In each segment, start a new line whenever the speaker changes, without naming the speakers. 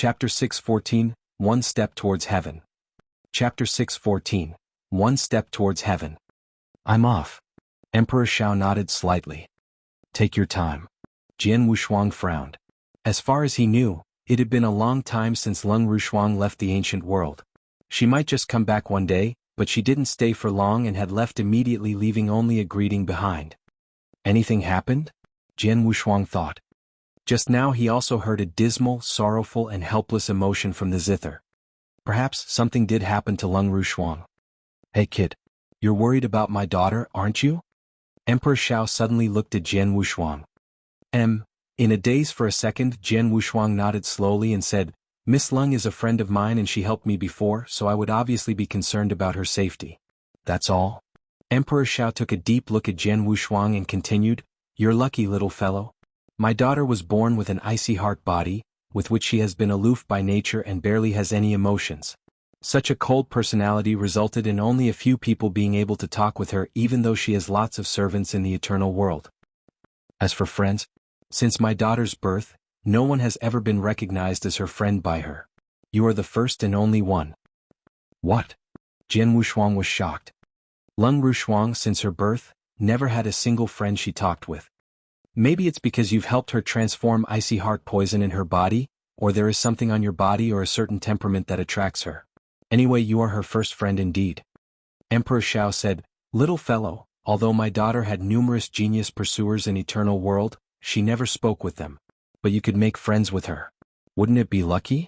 Chapter 6:14, One Step Towards Heaven. Chapter 6:14, One Step Towards Heaven. I'm off. Emperor Xiao nodded slightly. Take your time. Jian Wushuang frowned. As far as he knew, it had been a long time since Leng Rushuang left the ancient world. She might just come back one day, but she didn't stay for long and had left immediately, leaving only a greeting behind. Anything happened? Jian Wushuang thought. Just now he also heard a dismal, sorrowful and helpless emotion from the zither. Perhaps something did happen to Leng Rushuang. Hey kid, you're worried about my daughter, aren't you? Emperor Xiao suddenly looked at Jian Wushuang. In a daze for a second, Jian Wushuang nodded slowly and said, Miss Leng is a friend of mine and she helped me before, so I would obviously be concerned about her safety. That's all? Emperor Xiao took a deep look at Jian Wushuang and continued, You're lucky, little fellow. My daughter was born with an icy heart body, with which she has been aloof by nature and barely has any emotions. Such a cold personality resulted in only a few people being able to talk with her, even though she has lots of servants in the eternal world. As for friends, since my daughter's birth, no one has ever been recognized as her friend by her. You are the first and only one. What? Jian Wushuang was shocked. Leng Rushuang, since her birth, never had a single friend she talked with. Maybe it's because you've helped her transform icy heart poison in her body, or there is something on your body or a certain temperament that attracts her. Anyway, you are her first friend indeed. Emperor Xiao said, Little fellow, although my daughter had numerous genius pursuers in eternal world, she never spoke with them. But you could make friends with her. Wouldn't it be lucky?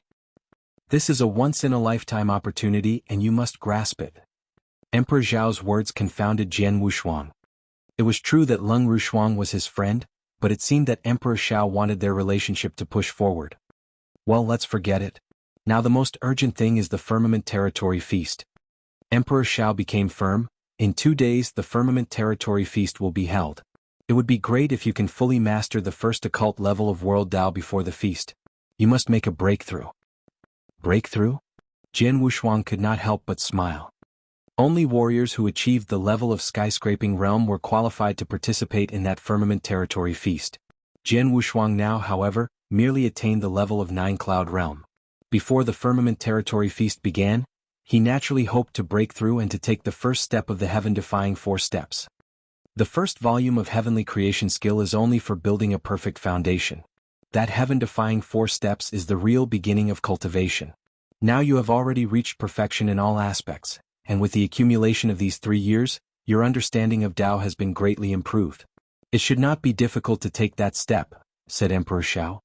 This is a once-in-a-lifetime opportunity and you must grasp it. Emperor Zhao's words confounded Jian Wushuang. It was true that Leng Rushuang was his friend, but it seemed that Emperor Xiao wanted their relationship to push forward. Well, let's forget it. Now the most urgent thing is the Firmament Territory Feast. Emperor Xiao became firm. In 2 days the Firmament Territory Feast will be held. It would be great if you can fully master the first occult level of World Dao before the feast. You must make a breakthrough. Breakthrough? Jian Wushuang could not help but smile. Only warriors who achieved the level of skyscraping realm were qualified to participate in that Firmament Territory Feast. Jian Wushuang now, however, merely attained the level of 9 Cloud Realm. Before the Firmament Territory Feast began, he naturally hoped to break through and to take the first step of the heaven-defying 4 steps. The first volume of heavenly creation skill is only for building a perfect foundation. That heaven-defying 4 steps is the real beginning of cultivation. Now you have already reached perfection in all aspects, and with the accumulation of these 3 years, your understanding of Tao has been greatly improved. It should not be difficult to take that step, said Emperor Xiao.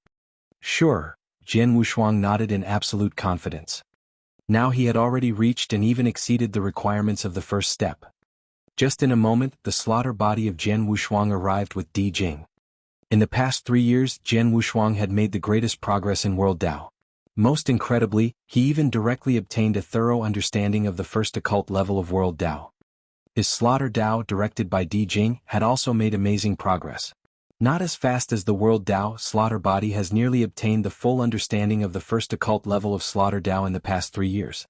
Sure, Jian Wushuang nodded in absolute confidence. Now he had already reached and even exceeded the requirements of the first step. Just in a moment, the slaughter body of Jian Wushuang arrived with Di Jing. In the past 3 years, Jian Wushuang had made the greatest progress in World Dao. Most incredibly, he even directly obtained a thorough understanding of the first occult level of World Dao. His slaughter Dao, directed by Di Jing, had also made amazing progress. Not as fast as the World Dao, slaughter body has nearly obtained the full understanding of the first occult level of slaughter Dao in the past 3 years.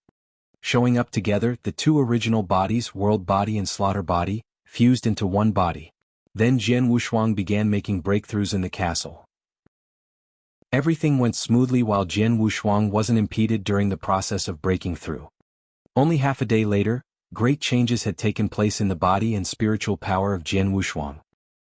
Showing up together, the 2 original bodies, World Body and Slaughter Body, fused into one body. Then Jian Wushuang began making breakthroughs in the castle. Everything went smoothly while Jian Wushuang wasn't impeded during the process of breaking through. Only half a day later, great changes had taken place in the body and spiritual power of Jian Wushuang.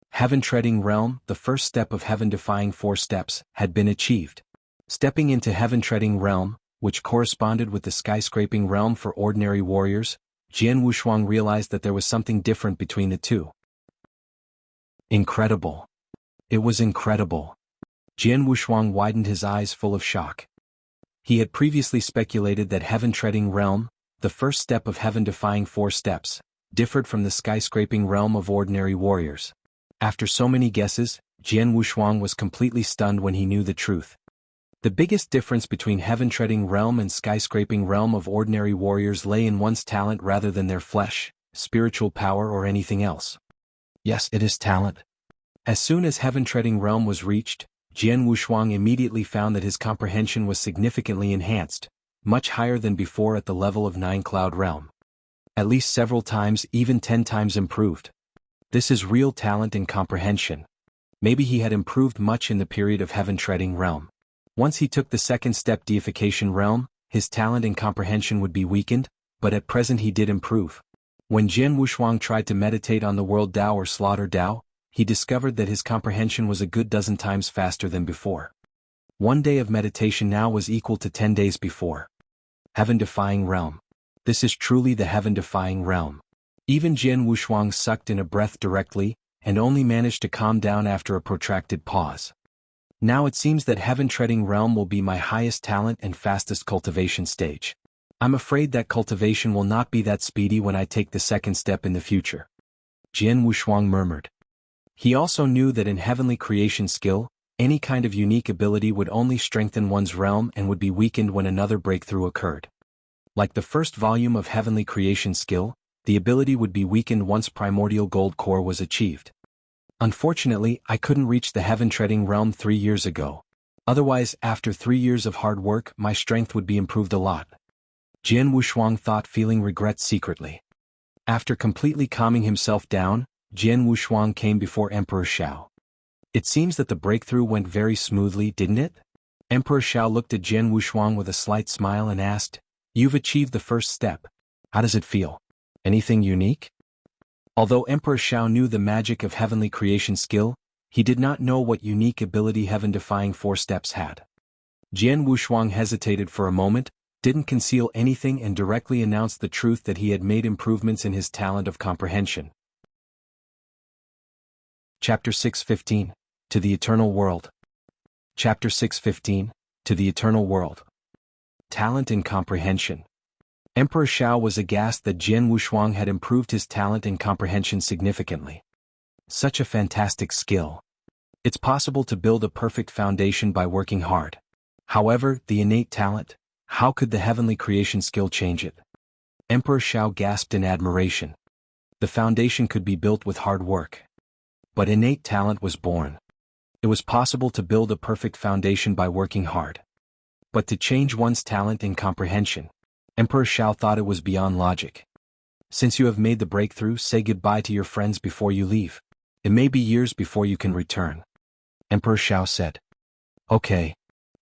Heaven-treading realm, the first step of heaven-defying 4 steps, had been achieved. Stepping into heaven-treading realm, which corresponded with the skyscraping realm for ordinary warriors, Jian Wushuang realized that there was something different between the 2. Incredible. It was incredible. Jian Wushuang widened his eyes full of shock. He had previously speculated that heaven-treading realm, the first step of heaven-defying 4 steps, differed from the skyscraping realm of ordinary warriors. After so many guesses, Jian Wushuang was completely stunned when he knew the truth. The biggest difference between heaven-treading realm and skyscraping realm of ordinary warriors lay in one's talent rather than their flesh, spiritual power or anything else. Yes, it is talent. As soon as heaven-treading realm was reached, Jian Wushuang immediately found that his comprehension was significantly enhanced, much higher than before at the level of 9 Cloud Realm. At least several times, even 10 times improved. This is real talent and comprehension. Maybe he had improved much in the period of heaven-treading realm. Once he took the second step, deification realm, his talent and comprehension would be weakened, but at present he did improve. When Jian Wushuang tried to meditate on the world Dao or slaughter Dao, he discovered that his comprehension was a good dozen times faster than before. 1 day of meditation now was equal to 10 days before. Heaven-defying realm. This is truly the heaven-defying realm. Even Jian Wushuang sucked in a breath directly, and only managed to calm down after a protracted pause. Now it seems that heaven-treading realm will be my highest talent and fastest cultivation stage. I'm afraid that cultivation will not be that speedy when I take the second step in the future. Jian Wushuang murmured. He also knew that in heavenly creation skill, any kind of unique ability would only strengthen one's realm and would be weakened when another breakthrough occurred. Like the first volume of heavenly creation skill, the ability would be weakened once primordial gold core was achieved. Unfortunately, I couldn't reach the heaven-treading realm 3 years ago. Otherwise, after 3 years of hard work, my strength would be improved a lot. Jian Wushuang thought, feeling regret secretly. After completely calming himself down, Jian Wushuang came before Emperor Xiao. It seems that the breakthrough went very smoothly, didn't it? Emperor Xiao looked at Jian Wushuang with a slight smile and asked, "You've achieved the first step. How does it feel? Anything unique?" Although Emperor Xiao knew the magic of heavenly creation skill, he did not know what unique ability heaven-defying 4 steps had. Jian Wushuang hesitated for a moment, didn't conceal anything and directly announced the truth that he had made improvements in his talent of comprehension. Chapter 6:15, To the Eternal World. Chapter 6:15, To the Eternal World. Talent and comprehension. Emperor Xiao was aghast that Jian Wushuang had improved his talent and comprehension significantly. Such a fantastic skill. It's possible to build a perfect foundation by working hard. However, the innate talent, how could the heavenly creation skill change it? Emperor Xiao gasped in admiration. The foundation could be built with hard work. But innate talent was born. It was possible to build a perfect foundation by working hard. But to change one's talent and comprehension, Emperor Xiao thought it was beyond logic. Since you have made the breakthrough, say goodbye to your friends before you leave. It may be years before you can return. Emperor Xiao said. Okay.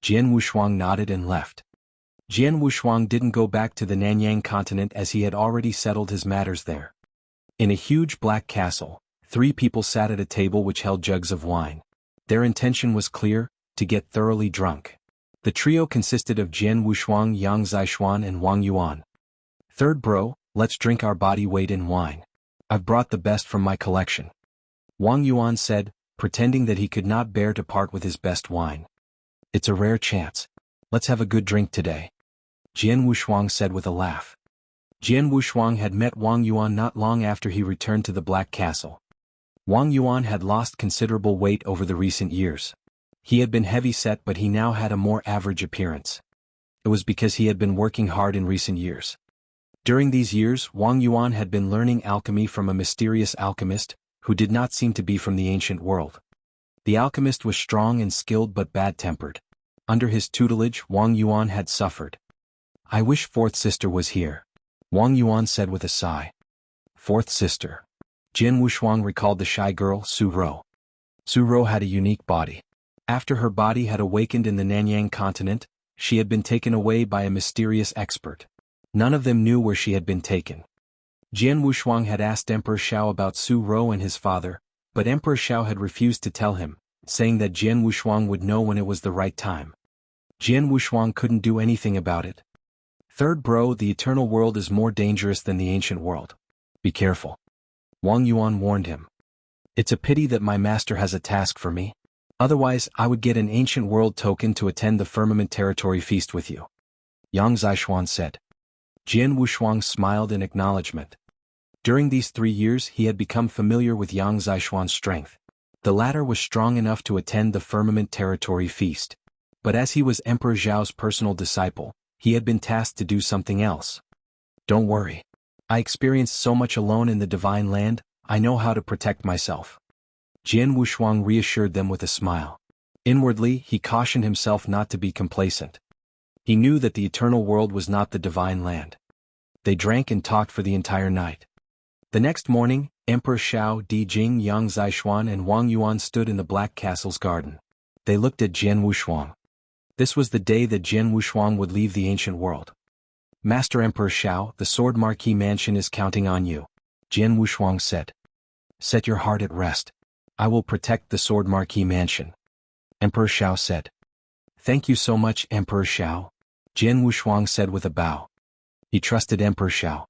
Jian Wushuang nodded and left. Jian Wushuang didn't go back to the Nanyang continent as he had already settled his matters there. In a huge black castle, 3 people sat at a table which held jugs of wine. Their intention was clear, to get thoroughly drunk. The trio consisted of Jian Wushuang, Yang Zixuan and Wang Yuan. "Third bro, let's drink our body weight in wine. I've brought the best from my collection," Wang Yuan said, pretending that he could not bear to part with his best wine. "It's a rare chance. Let's have a good drink today," Jian Wushuang said with a laugh. Jian Wushuang had met Wang Yuan not long after he returned to the Black Castle. Wang Yuan had lost considerable weight over the recent years. He had been heavy-set, but he now had a more average appearance. It was because he had been working hard in recent years. During these years, Wang Yuan had been learning alchemy from a mysterious alchemist, who did not seem to be from the ancient world. The alchemist was strong and skilled but bad-tempered. Under his tutelage, Wang Yuan had suffered. "I wish fourth sister was here," Wang Yuan said with a sigh. Fourth sister. Jian Wushuang recalled the shy girl, Su Ro. Su Ro had a unique body. After her body had awakened in the Nanyang continent, she had been taken away by a mysterious expert. None of them knew where she had been taken. Jian Wushuang had asked Emperor Xiao about Su Ro and his father, but Emperor Xiao had refused to tell him, saying that Jian Wushuang would know when it was the right time. Jian Wushuang couldn't do anything about it. "Third bro, the eternal world is more dangerous than the ancient world. Be careful," Wang Yuan warned him. "It's a pity that my master has a task for me. Otherwise, I would get an ancient world token to attend the firmament territory feast with you," Yang Zixuan said. Jian Wushuang smiled in acknowledgement. During these 3 years he had become familiar with Yang Zixuan's strength. The latter was strong enough to attend the firmament territory feast. But as he was Emperor Zhao's personal disciple, he had been tasked to do something else. "Don't worry. I experienced so much alone in the divine land, I know how to protect myself," Jian Wushuang reassured them with a smile. Inwardly, he cautioned himself not to be complacent. He knew that the eternal world was not the divine land. They drank and talked for the entire night. The next morning, Emperor Xiao, Di Jing, Yang Zixuan and Wang Yuan stood in the Black Castle's garden. They looked at Jian Wushuang. This was the day that Jian Wushuang would leave the ancient world. Master Emperor Xiao, the Sword Marquis Mansion is counting on you, Jian Wushuang said. Set your heart at rest. I will protect the Sword Marquis Mansion. Emperor Xiao said. Thank you so much, Emperor Xiao, Jian Wushuang said with a bow. He trusted Emperor Xiao.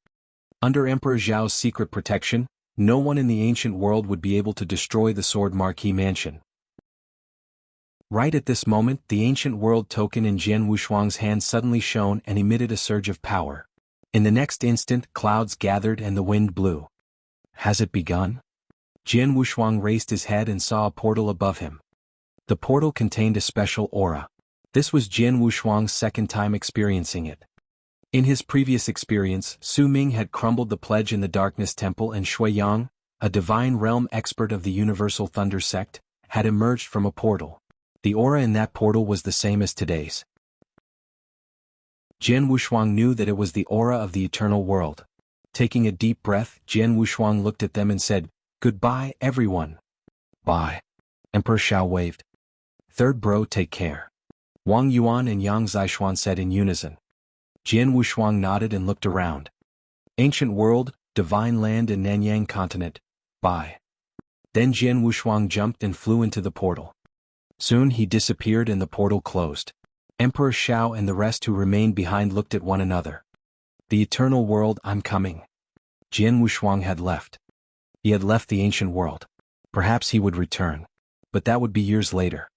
Under Emperor Xiao's secret protection, no one in the ancient world would be able to destroy the Sword Marquis Mansion. Right at this moment, the ancient world token in Jian Wushuang's hand suddenly shone and emitted a surge of power. In the next instant, clouds gathered and the wind blew. Has it begun? Jian Wushuang raised his head and saw a portal above him. The portal contained a special aura. This was Jian Wushuang's second time experiencing it. In his previous experience, Su Ming had crumbled the pledge in the Darkness Temple and Xue Yang, a divine realm expert of the Universal Thunder Sect, had emerged from a portal. The aura in that portal was the same as today's. Jian Wushuang knew that it was the aura of the eternal world. Taking a deep breath, Jian Wushuang looked at them and said, "Goodbye, everyone." "Bye." Emperor Xiao waved. "Third bro, take care," Wang Yuan and Yang Zixuan said in unison. Jian Wushuang nodded and looked around. Ancient world, divine land and Nanyang continent, bye. Then Jian Wushuang jumped and flew into the portal. Soon he disappeared and the portal closed. Emperor Xiao and the rest who remained behind looked at one another. The eternal world, I'm coming. Jian Wushuang had left. He had left the ancient world. Perhaps he would return. But that would be years later.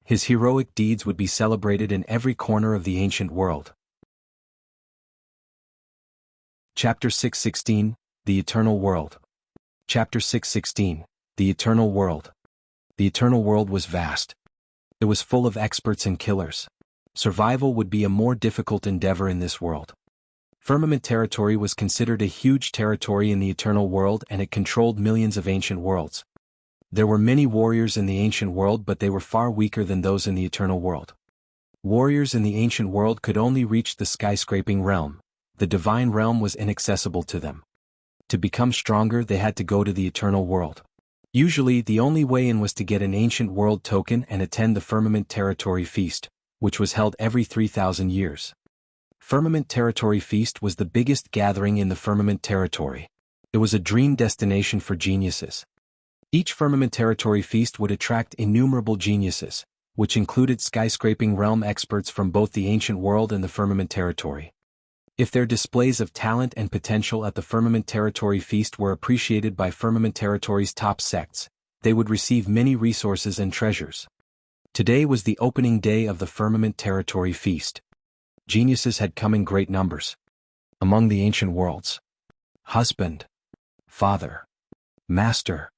His heroic deeds would be celebrated in every corner of the ancient world. Chapter 6:16, The Eternal World. Chapter 6:16, The Eternal World. The eternal world was vast. It was full of experts and killers. Survival would be a more difficult endeavor in this world. Firmament territory was considered a huge territory in the eternal world and it controlled millions of ancient worlds. There were many warriors in the ancient world but they were far weaker than those in the eternal world. Warriors in the ancient world could only reach the skyscraping realm. The divine realm was inaccessible to them. To become stronger they had to go to the eternal world. Usually the only way in was to get an ancient world token and attend the Firmament Territory Feast, which was held every 3,000 years. Firmament Territory Feast was the biggest gathering in the Firmament Territory. It was a dream destination for geniuses. Each Firmament Territory Feast would attract innumerable geniuses, which included skyscraping realm experts from both the ancient world and the Firmament Territory. If their displays of talent and potential at the Firmament Territory Feast were appreciated by Firmament Territory's top sects, they would receive many resources and treasures. Today was the opening day of the Firmament Territory Feast. Geniuses had come in great numbers. Among the ancient worlds, husband, father, master,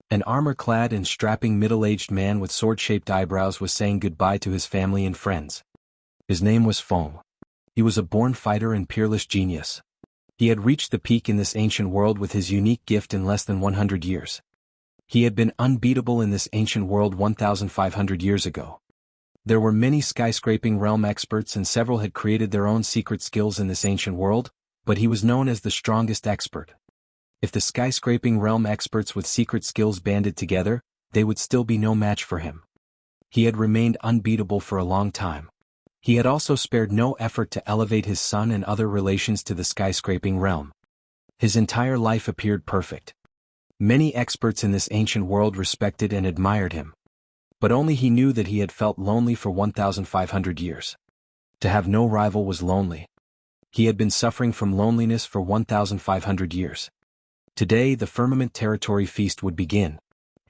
an armor-clad and strapping middle-aged man with sword-shaped eyebrows was saying goodbye to his family and friends. His name was Feng. He was a born fighter and peerless genius. He had reached the peak in this ancient world with his unique gift in less than 100 years. He had been unbeatable in this ancient world 1,500 years ago. There were many skyscraping realm experts and several had created their own secret skills in this ancient world, but he was known as the strongest expert. If the skyscraping realm experts with secret skills banded together, they would still be no match for him. He had remained unbeatable for a long time. He had also spared no effort to elevate his son and other relations to the skyscraping realm. His entire life appeared perfect. Many experts in this ancient world respected and admired him. But only he knew that he had felt lonely for 1,500 years. To have no rival was lonely. He had been suffering from loneliness for 1,500 years. Today the Firmament Territory Feast would begin.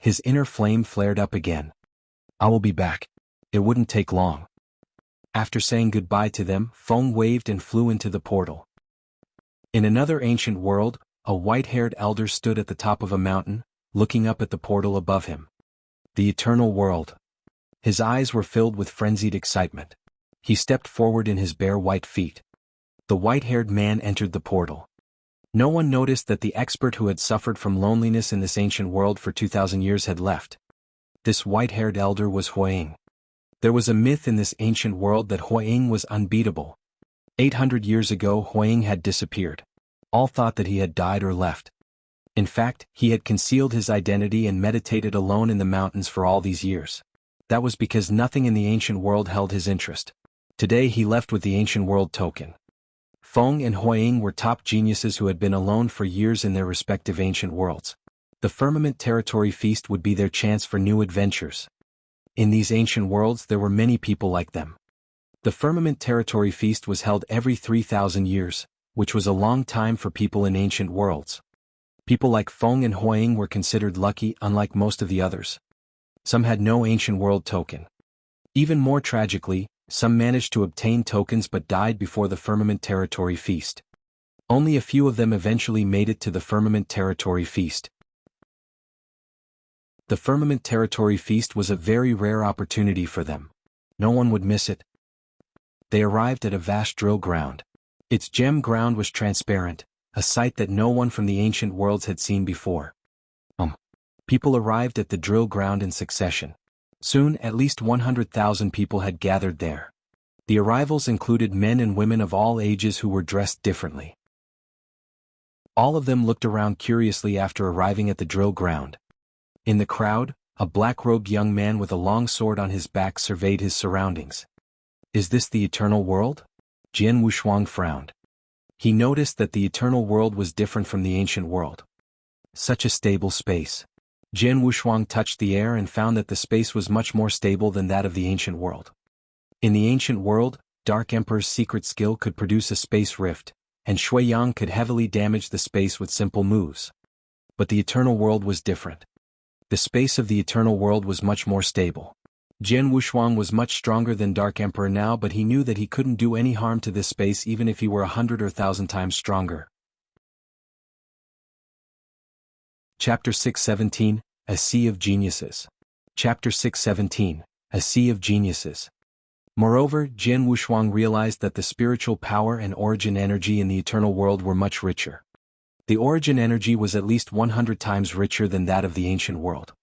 His inner flame flared up again. I will be back. It wouldn't take long. After saying goodbye to them, Feng waved and flew into the portal. In another ancient world, a white-haired elder stood at the top of a mountain, looking up at the portal above him. The eternal world. His eyes were filled with frenzied excitement. He stepped forward in his bare white feet. The white-haired man entered the portal. No one noticed that the expert who had suffered from loneliness in this ancient world for 2,000 years had left. This white-haired elder was Huaying. There was a myth in this ancient world that Huaying was unbeatable. 800 years ago Huaying had disappeared. All thought that he had died or left. In fact, he had concealed his identity and meditated alone in the mountains for all these years. That was because nothing in the ancient world held his interest. Today he left with the ancient world token. Feng and Huiying were top geniuses who had been alone for years in their respective ancient worlds. The Firmament Territory Feast would be their chance for new adventures. In these ancient worlds there were many people like them. The Firmament Territory Feast was held every 3,000 years, which was a long time for people in ancient worlds. People like Feng and Huiying were considered lucky, unlike most of the others. Some had no ancient world token. Even more tragically, some managed to obtain tokens but died before the Firmament Territory Feast. Only a few of them eventually made it to the Firmament Territory Feast. The Firmament Territory Feast was a very rare opportunity for them. No one would miss it. They arrived at a vast drill ground. Its gem ground was transparent, a sight that no one from the ancient worlds had seen before. People arrived at the drill ground in succession. Soon at least 100,000 people had gathered there. The arrivals included men and women of all ages who were dressed differently. All of them looked around curiously after arriving at the drill ground. In the crowd, a black-robed young man with a long sword on his back surveyed his surroundings. Is this the eternal world? Jian Wushuang frowned. He noticed that the eternal world was different from the ancient world. Such a stable space. Jian Wushuang touched the air and found that the space was much more stable than that of the ancient world. In the ancient world, Dark Emperor's secret skill could produce a space rift, and Xue Feng could heavily damage the space with simple moves. But the eternal world was different. The space of the eternal world was much more stable. Jian Wushuang was much stronger than Dark Emperor now, but he knew that he couldn't do any harm to this space even if he were 100 or 1,000 times stronger. Chapter 6:17, A Sea of Geniuses. Chapter 6:17, A Sea of Geniuses. Moreover, Jian Wushuang realized that the spiritual power and origin energy in the eternal world were much richer. The origin energy was at least 100 times richer than that of the ancient world.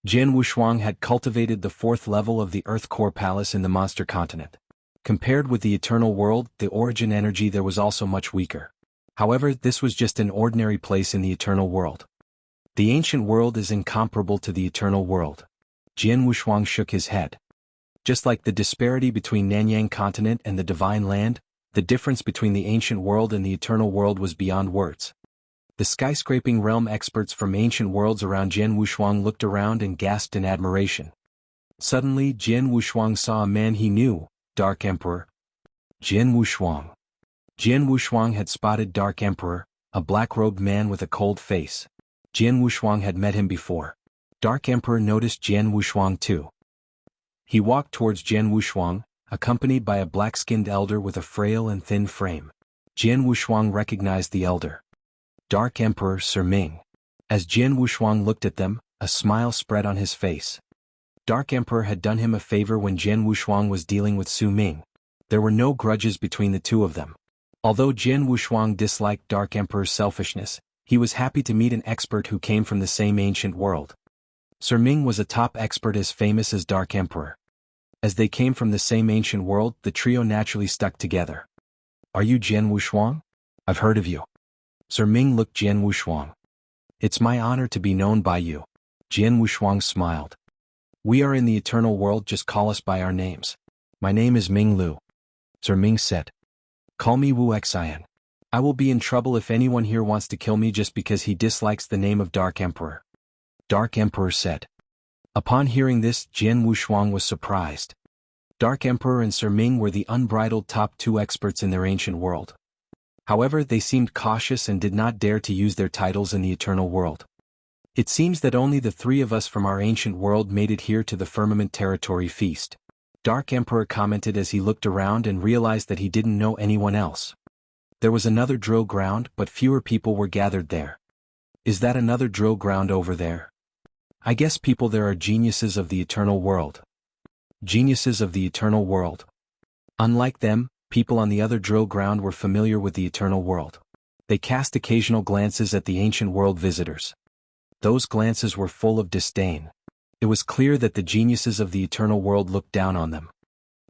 Jian Wushuang had cultivated the 4th level of the Earth Core Palace in the Monster Continent. Compared with the eternal world, the origin energy there was also much weaker. However, this was just an ordinary place in the eternal world. The ancient world is incomparable to the eternal world. Jian Wushuang shook his head. Just like the disparity between Nanyang Continent and the Divine Land, the difference between the ancient world and the eternal world was beyond words. The skyscraping realm experts from ancient worlds around Jian Wushuang looked around and gasped in admiration. Suddenly, Jian Wushuang saw a man he knew, Dark Emperor. Jian Wushuang. Jian Wushuang had spotted Dark Emperor, a black-robed man with a cold face. Jian Wushuang had met him before. Dark Emperor noticed Jian Wushuang too. He walked towards Jian Wushuang, accompanied by a black-skinned elder with a frail and thin frame. Jian Wushuang recognized the elder. Dark Emperor Sir Ming. As Jian Wushuang looked at them, a smile spread on his face. Dark Emperor had done him a favor when Jian Wushuang was dealing with Su Ming. There were no grudges between the two of them. Although Jian Wushuang disliked Dark Emperor's selfishness, he was happy to meet an expert who came from the same ancient world. Sir Ming was a top expert as famous as Dark Emperor. As they came from the same ancient world, the trio naturally stuck together. Are you Jian Wushuang? I've heard of you. Sir Ming looked Jian Wushuang. It's my honor to be known by you. Jian Wushuang smiled. We are in the eternal world, just call us by our names. My name is Ming Lu. Sir Ming said. Call me Wu Xian. I will be in trouble if anyone here wants to kill me just because he dislikes the name of Dark Emperor. Dark Emperor said. Upon hearing this, Jian Wushuang was surprised. Dark Emperor and Sir Ming were the unbridled top 2 experts in their ancient world. However, they seemed cautious and did not dare to use their titles in the eternal world. It seems that only the 3 of us from our ancient world made it here to the Firmament Territory Feast. Dark Emperor commented as he looked around and realized that he didn't know anyone else. There was another drill ground, but fewer people were gathered there. Is that another drill ground over there? I guess people there are geniuses of the eternal world. Geniuses of the eternal world. Unlike them, people on the other drill ground were familiar with the eternal world. They cast occasional glances at the ancient world visitors. Those glances were full of disdain. It was clear that the geniuses of the eternal world looked down on them.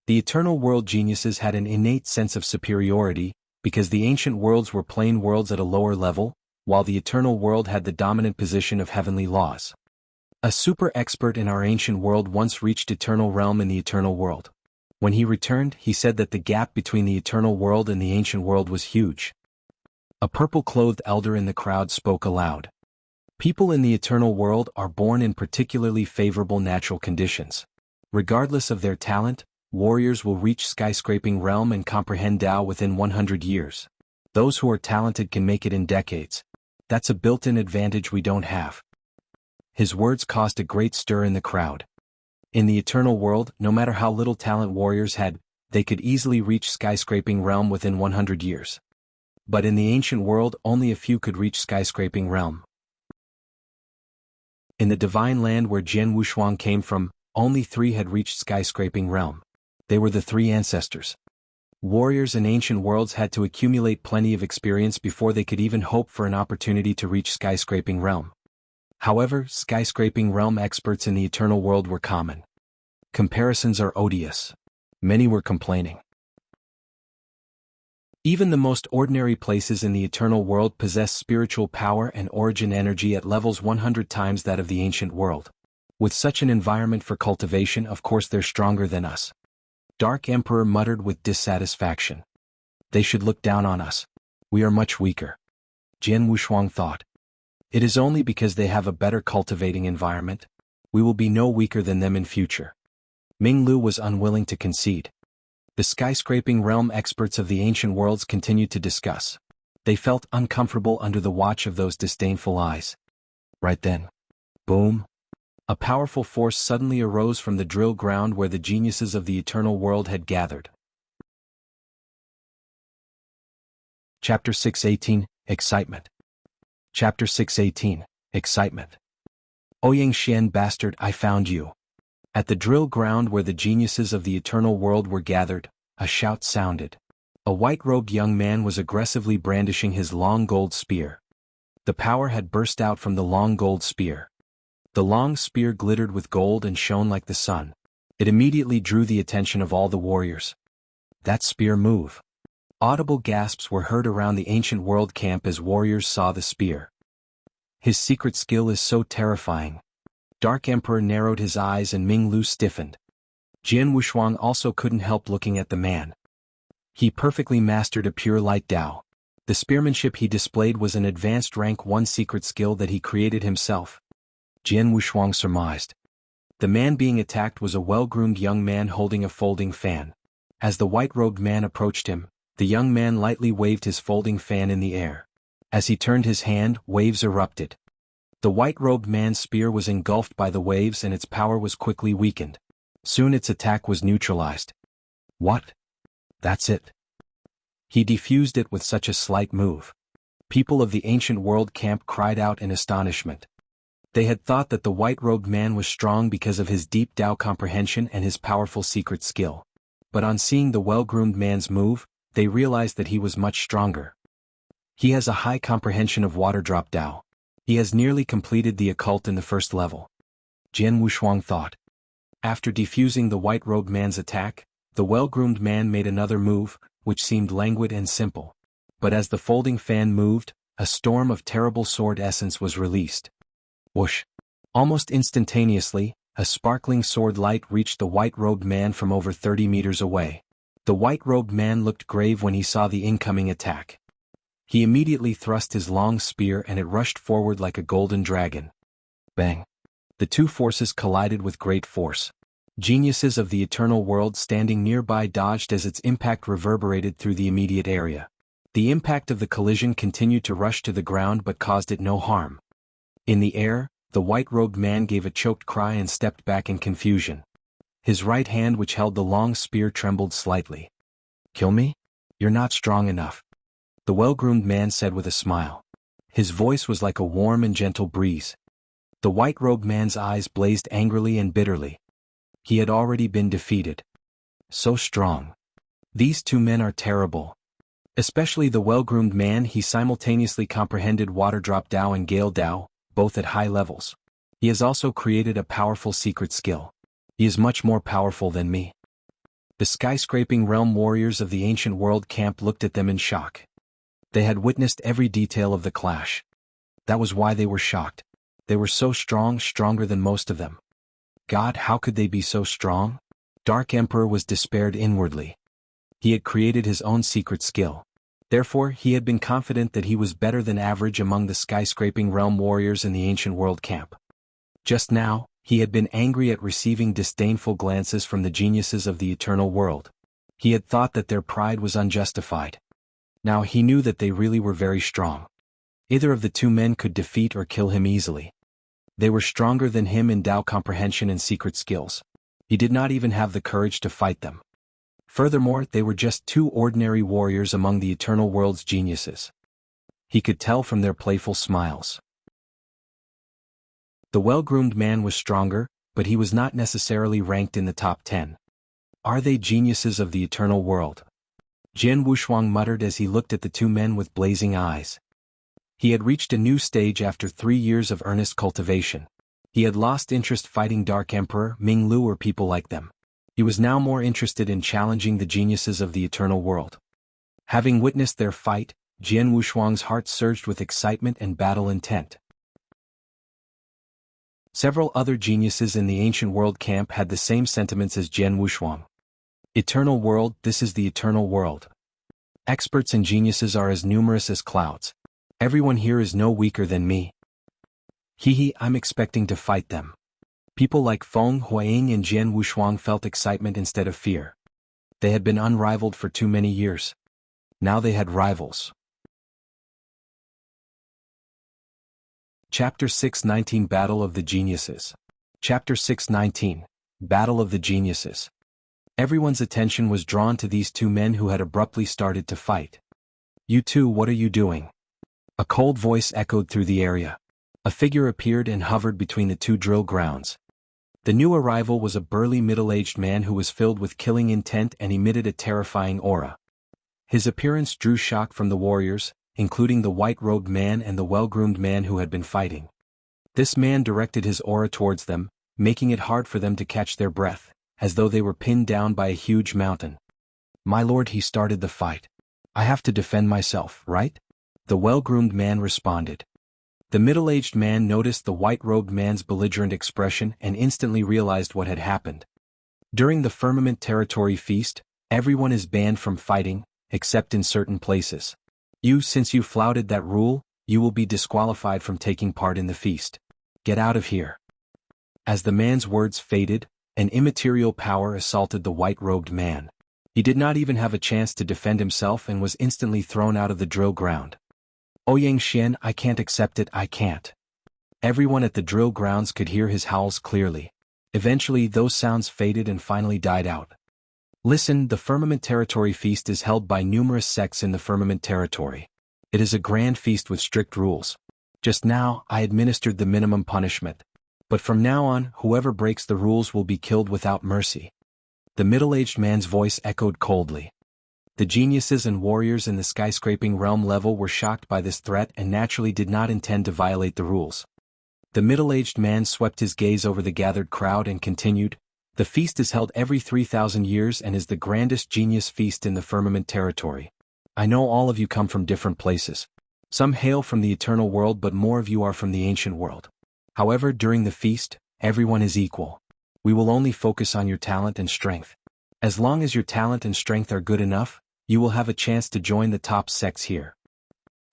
The eternal world geniuses had an innate sense of superiority, because the ancient worlds were plain worlds at a lower level, while the eternal world had the dominant position of heavenly laws. A super expert in our ancient world once reached eternal realm in the eternal world. When he returned, he said that the gap between the eternal world and the ancient world was huge. A purple-clothed elder in the crowd spoke aloud. People in the eternal world are born in particularly favorable natural conditions. Regardless of their talent, warriors will reach skyscraping realm and comprehend Tao within 100 years. Those who are talented can make it in decades. That's a built-in advantage we don't have. His words caused a great stir in the crowd. In the eternal world, no matter how little talent warriors had, they could easily reach skyscraping realm within 100 years. But in the ancient world, only a few could reach skyscraping realm. In the divine land where Jianghu came from, only 3 had reached skyscraping realm. They were the 3 ancestors. Warriors in ancient worlds had to accumulate plenty of experience before they could even hope for an opportunity to reach skyscraping realm. However, skyscraping realm experts in the eternal world were common. Comparisons are odious. Many were complaining. Even the most ordinary places in the eternal world possess spiritual power and origin energy at levels 100 times that of the ancient world. With such an environment for cultivation, of course they're stronger than us. Dark Emperor muttered with dissatisfaction. They should look down on us. We are much weaker. Jianghu thought. It is only because they have a better cultivating environment. We will be no weaker than them in future. Ming Lu was unwilling to concede. The skyscraping realm experts of the ancient worlds continued to discuss. They felt uncomfortable under the watch of those disdainful eyes. Right then. Boom. A powerful force suddenly arose from the drill ground where the geniuses of the eternal world had gathered. Chapter 6:18, Excitement. Chapter 6:18, Excitement. Ouyang Xian bastard, I found you. At the drill ground where the geniuses of the eternal world were gathered, a shout sounded. A white-robed young man was aggressively brandishing his long gold spear. The power had burst out from the long gold spear. The long spear glittered with gold and shone like the sun. It immediately drew the attention of all the warriors. That spear move. Audible gasps were heard around the ancient world camp as warriors saw the spear. His secret skill is so terrifying. Dark Emperor narrowed his eyes and Ming Lu stiffened. Jianghu also couldn't help looking at the man. He perfectly mastered a pure light Tao. The spearmanship he displayed was an advanced rank 1 secret skill that he created himself. Jianghu surmised. The man being attacked was a well-groomed young man holding a folding fan. As the white-robed man approached him, the young man lightly waved his folding fan in the air. As he turned his hand, waves erupted. The white-robed man's spear was engulfed by the waves and its power was quickly weakened. Soon its attack was neutralized. What? That's it. He defused it with such a slight move. People of the ancient world camp cried out in astonishment. They had thought that the white-robed man was strong because of his deep Tao comprehension and his powerful secret skill. But on seeing the well-groomed man's move, they realized that he was much stronger. He has a high comprehension of water drop Tao. He has nearly completed the occult in the first level. Jianghu thought. After defusing the white-robed man's attack, the well-groomed man made another move, which seemed languid and simple. But as the folding fan moved, a storm of terrible sword essence was released. Whoosh! Almost instantaneously, a sparkling sword light reached the white-robed man from over 30 meters away. The white-robed man looked grave when he saw the incoming attack. He immediately thrust his long spear and it rushed forward like a golden dragon. Bang! The two forces collided with great force. Geniuses of the eternal world standing nearby dodged as its impact reverberated through the immediate area. The impact of the collision continued to rush to the ground but caused it no harm. In the air, the white-robed man gave a choked cry and stepped back in confusion. His right hand which held the long spear trembled slightly. Kill me? You're not strong enough. The well-groomed man said with a smile. His voice was like a warm and gentle breeze. The white-robed man's eyes blazed angrily and bitterly. He had already been defeated. So strong. These two men are terrible. Especially the well-groomed man, he simultaneously comprehended Water Drop Tao and Gale Tao, both at high levels. He has also created a powerful secret skill. He is much more powerful than me. The skyscraping realm warriors of the ancient world camp looked at them in shock. They had witnessed every detail of the clash. That was why they were shocked. They were so strong, stronger than most of them. God, how could they be so strong? Dark Emperor was despaired inwardly. He had created his own secret skill. Therefore, he had been confident that he was better than average among the skyscraping realm warriors in the ancient world camp. Just now, he had been angry at receiving disdainful glances from the geniuses of the eternal world. He had thought that their pride was unjustified. Now he knew that they really were very strong. Either of the two men could defeat or kill him easily. They were stronger than him in Tao comprehension and secret skills. He did not even have the courage to fight them. Furthermore, they were just two ordinary warriors among the eternal world's geniuses. He could tell from their playful smiles. The well-groomed man was stronger, but he was not necessarily ranked in the top 10. Are they geniuses of the eternal world? Jian Wushuang muttered as he looked at the two men with blazing eyes. He had reached a new stage after 3 years of earnest cultivation. He had lost interest fighting Dark Emperor, Ming Lu or people like them. He was now more interested in challenging the geniuses of the eternal world. Having witnessed their fight, Jian Wushuang's heart surged with excitement and battle intent. Several other geniuses in the ancient world camp had the same sentiments as Jian Wushuang. Eternal world, this is the eternal world. Experts and geniuses are as numerous as clouds. Everyone here is no weaker than me. I'm expecting to fight them. People like Feng Huaying and Jian Wushuang felt excitement instead of fear. They had been unrivaled for too many years. Now they had rivals. Chapter 619 Battle of the Geniuses. Chapter 619 Battle of the Geniuses. Everyone's attention was drawn to these two men who had abruptly started to fight. You two, what are you doing? A cold voice echoed through the area. A figure appeared and hovered between the two drill grounds. The new arrival was a burly middle-aged man who was filled with killing intent and emitted a terrifying aura. His appearance drew shock from the warriors, including the white-robed man and the well-groomed man who had been fighting. This man directed his aura towards them, making it hard for them to catch their breath, as though they were pinned down by a huge mountain. My lord, he started the fight. I have to defend myself, right? The well-groomed man responded. The middle-aged man noticed the white-robed man's belligerent expression and instantly realized what had happened. During the Firmament Territory Feast, everyone is banned from fighting, except in certain places. Since you flouted that rule, you will be disqualified from taking part in the feast. Get out of here. As the man's words faded, an immaterial power assaulted the white-robed man. He did not even have a chance to defend himself and was instantly thrown out of the drill ground. Ouyang Xian, I can't accept it, I can't. Everyone at the drill grounds could hear his howls clearly. Eventually those sounds faded and finally died out. Listen, the Firmament Territory Feast is held by numerous sects in the Firmament Territory. It is a grand feast with strict rules. Just now, I administered the minimum punishment. But from now on, whoever breaks the rules will be killed without mercy. The middle-aged man's voice echoed coldly. The geniuses and warriors in the skyscraping realm level were shocked by this threat and naturally did not intend to violate the rules. The middle-aged man swept his gaze over the gathered crowd and continued, the feast is held every 3,000 years and is the grandest genius feast in the Firmament Territory. I know all of you come from different places. Some hail from the eternal world, but more of you are from the ancient world. However, during the feast, everyone is equal. We will only focus on your talent and strength. As long as your talent and strength are good enough, you will have a chance to join the top sects here.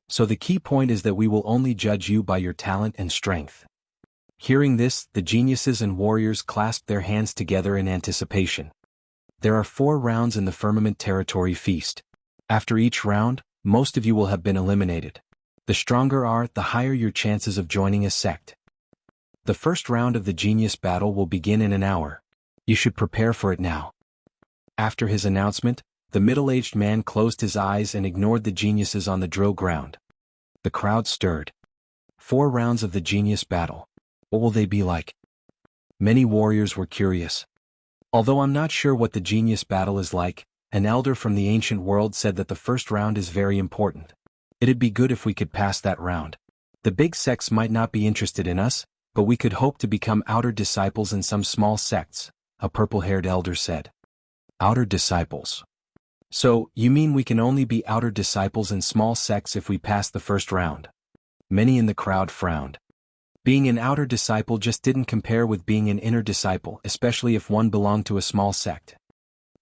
So the key point is that we will only judge you by your talent and strength. Hearing this, the geniuses and warriors clasped their hands together in anticipation. There are 4 rounds in the Firmament Territory Feast. After each round, most of you will have been eliminated. The stronger are, the higher your chances of joining a sect. The first round of the genius battle will begin in an hour. You should prepare for it now. After his announcement, the middle-aged man closed his eyes and ignored the geniuses on the drill ground. The crowd stirred. 4 rounds of the genius battle. What will they be like? Many warriors were curious. Although I'm not sure what the genius battle is like, an elder from the ancient world said that the first round is very important. It'd be good if we could pass that round. The big sects might not be interested in us, but we could hope to become outer disciples in some small sects, a purple-haired elder said. Outer disciples. So, you mean we can only be outer disciples in small sects if we pass the first round? Many in the crowd frowned. Being an outer disciple just didn't compare with being an inner disciple, especially if one belonged to a small sect.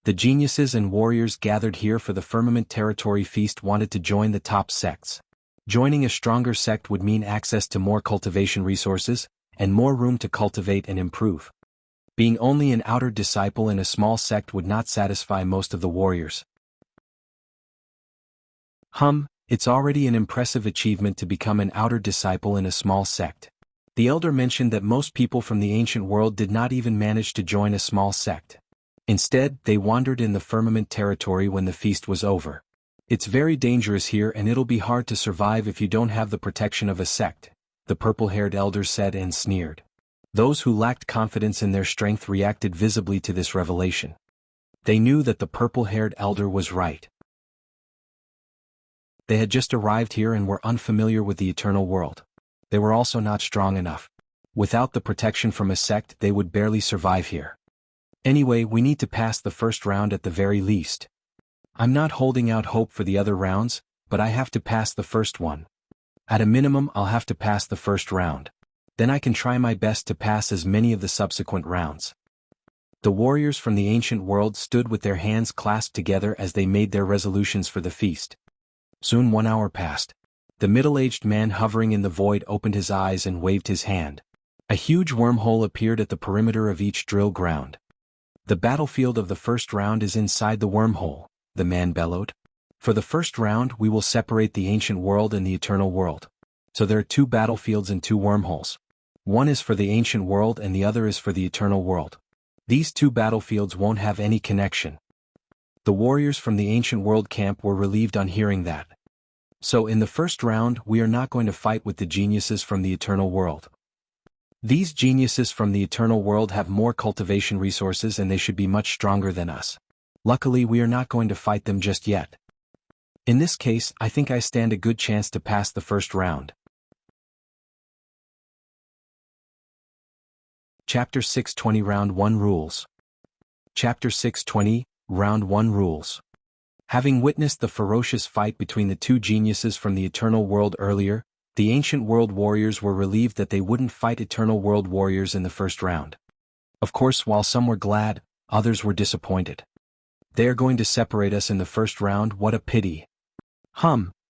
The geniuses and warriors gathered here for the Firmament Territory Feast wanted to join the top sects. Joining a stronger sect would mean access to more cultivation resources, and more room to cultivate and improve. Being only an outer disciple in a small sect would not satisfy most of the warriors. It's already an impressive achievement to become an outer disciple in a small sect. The elder mentioned that most people from the ancient world did not even manage to join a small sect. Instead, they wandered in the Firmament Territory when the feast was over. It's very dangerous here and it'll be hard to survive if you don't have the protection of a sect, the purple-haired elder said and sneered. Those who lacked confidence in their strength reacted visibly to this revelation. They knew that the purple-haired elder was right. They had just arrived here and were unfamiliar with the eternal world. They were also not strong enough. Without the protection from a sect, they would barely survive here. Anyway, we need to pass the first round at the very least. I'm not holding out hope for the other rounds, but I have to pass the first one. At a minimum, I'll have to pass the first round. Then I can try my best to pass as many of the subsequent rounds. The warriors from the ancient world stood with their hands clasped together as they made their resolutions for the feast. Soon 1 hour passed. The middle-aged man hovering in the void opened his eyes and waved his hand. A huge wormhole appeared at the perimeter of each drill ground. The battlefield of the first round is inside the wormhole, the man bellowed. For the first round we will separate the ancient world and the eternal world. So there are 2 battlefields and 2 wormholes. One is for the ancient world and the other is for the eternal world. These 2 battlefields won't have any connection. The warriors from the ancient world camp were relieved on hearing that. So in the first round we are not going to fight with the geniuses from the eternal world. These geniuses from the eternal world have more cultivation resources and they should be much stronger than us. Luckily we are not going to fight them just yet. In this case, I think I stand a good chance to pass the first round. Chapter 620 Round 1 Rules. Chapter 620, Round 1 Rules. Having witnessed the ferocious fight between the 2 geniuses from the eternal world earlier, the ancient world warriors were relieved that they wouldn't fight eternal world warriors in the first round. Of course, while some were glad, others were disappointed. They are going to separate us in the first round, what a pity.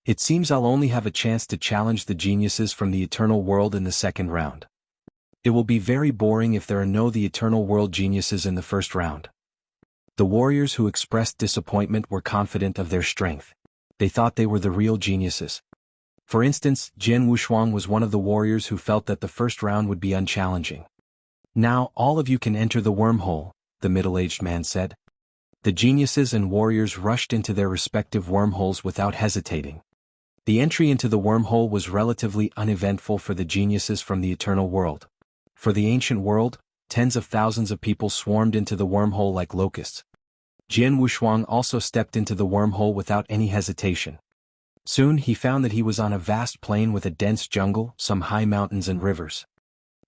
It seems I'll only have a chance to challenge the geniuses from the eternal world in the second round. It will be very boring if there are no the eternal world geniuses in the first round. The warriors who expressed disappointment were confident of their strength. They thought they were the real geniuses. For instance, Jianghu was one of the warriors who felt that the first round would be unchallenging. Now, all of you can enter the wormhole, the middle-aged man said. The geniuses and warriors rushed into their respective wormholes without hesitating. The entry into the wormhole was relatively uneventful for the geniuses from the eternal world. For the ancient world, tens of thousands of people swarmed into the wormhole like locusts. Jianghu also stepped into the wormhole without any hesitation. Soon he found that he was on a vast plain with a dense jungle, some high mountains and rivers.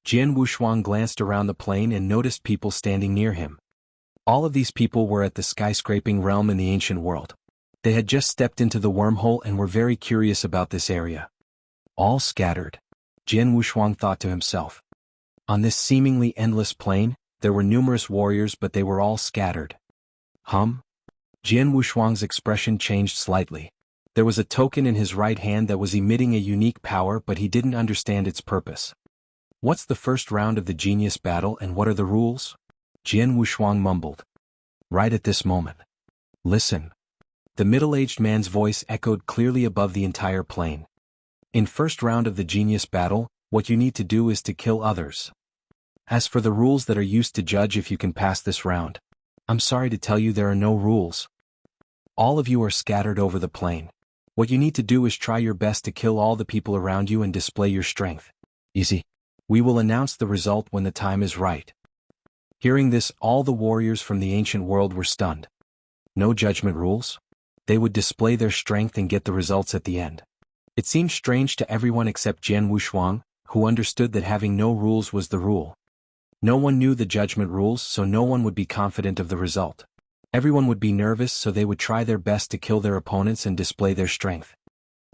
Jianghu glanced around the plain and noticed people standing near him. All of these people were at the skyscraping realm in the ancient world. They had just stepped into the wormhole and were very curious about this area. All scattered. Jianghu thought to himself. On this seemingly endless plain, there were numerous warriors but they were all scattered. Jianghu expression changed slightly. There was a token in his right hand that was emitting a unique power but he didn't understand its purpose. What's the first round of the genius battle and what are the rules? Jianghu mumbled. Right at this moment. Listen. The middle-aged man's voice echoed clearly above the entire plain. In first round of the genius battle, what you need to do is to kill others. As for the rules that are used to judge if you can pass this round, I'm sorry to tell you there are no rules. All of you are scattered over the plain. What you need to do is try your best to kill all the people around you and display your strength. Easy. We will announce the result when the time is right. Hearing this, all the warriors from the ancient world were stunned. No judgment rules? They would display their strength and get the results at the end. It seemed strange to everyone except Jianghu, who understood that having no rules was the rule. No one knew the judgment rules, so no one would be confident of the result. Everyone would be nervous, so they would try their best to kill their opponents and display their strength.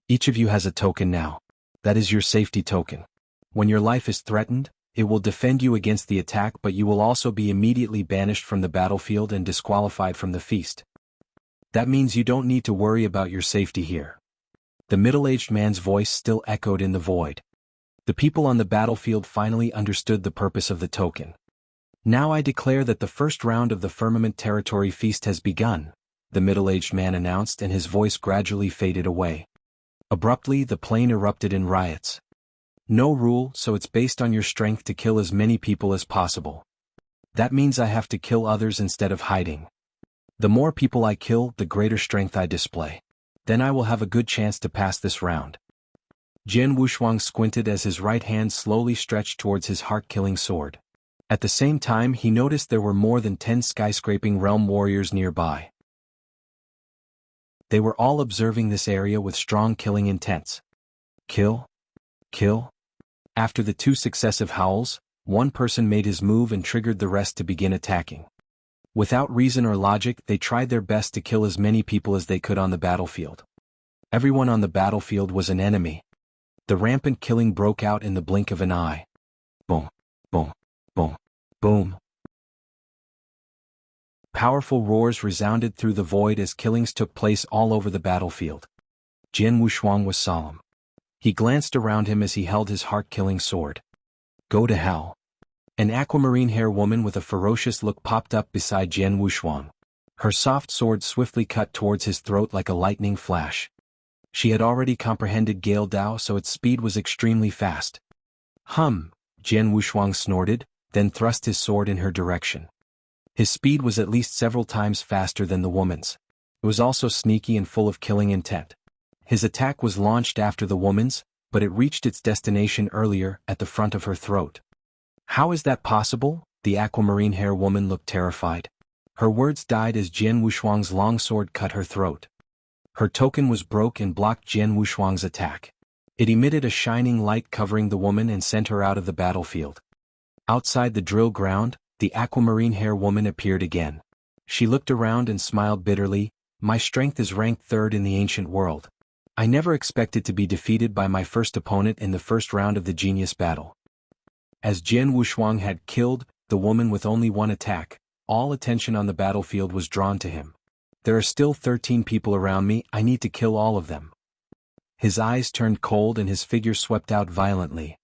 Each of you has a token now. That is your safety token. When your life is threatened, it will defend you against the attack, but you will also be immediately banished from the battlefield and disqualified from the feast. That means you don't need to worry about your safety here. The middle-aged man's voice still echoed in the void. The people on the battlefield finally understood the purpose of the token. Now I declare that the first round of the Firmament Territory Feast has begun, the middle-aged man announced, and his voice gradually faded away. Abruptly, the plain erupted in riots. No rule, so it's based on your strength to kill as many people as possible. That means I have to kill others instead of hiding. The more people I kill, the greater strength I display. Then I will have a good chance to pass this round. Jian Wushuang squinted as his right hand slowly stretched towards his heart-killing sword. At the same time, he noticed there were more than 10 skyscraping realm warriors nearby. They were all observing this area with strong killing intents. Kill? Kill? After the 2 successive howls, one person made his move and triggered the rest to begin attacking. Without reason or logic, they tried their best to kill as many people as they could on the battlefield. Everyone on the battlefield was an enemy. The rampant killing broke out in the blink of an eye. Boom, boom, boom, boom. Powerful roars resounded through the void as killings took place all over the battlefield. Jian Wushuang was solemn. He glanced around him as he held his heart-killing sword. Go to hell. An aquamarine-hair woman with a ferocious look popped up beside Jian Wushuang. Her soft sword swiftly cut towards his throat like a lightning flash. She had already comprehended Gale Dao, so its speed was extremely fast. Jian Wushuang snorted, then thrust his sword in her direction. His speed was at least several times faster than the woman's. It was also sneaky and full of killing intent. His attack was launched after the woman's, but it reached its destination earlier, at the front of her throat. How is that possible? The aquamarine-hair woman looked terrified. Her words died as Jian Wushuang's long sword cut her throat. Her token was broke and blocked Jian Wushuang's attack. It emitted a shining light covering the woman and sent her out of the battlefield. Outside the drill ground, the aquamarine-hair woman appeared again. She looked around and smiled bitterly. My strength is ranked 3rd in the ancient world. I never expected to be defeated by my first opponent in the first round of the genius battle. As Jian Wushuang had killed the woman with only 1 attack, all attention on the battlefield was drawn to him. There are still 13 people around me, I need to kill all of them. His eyes turned cold and his figure swept out violently.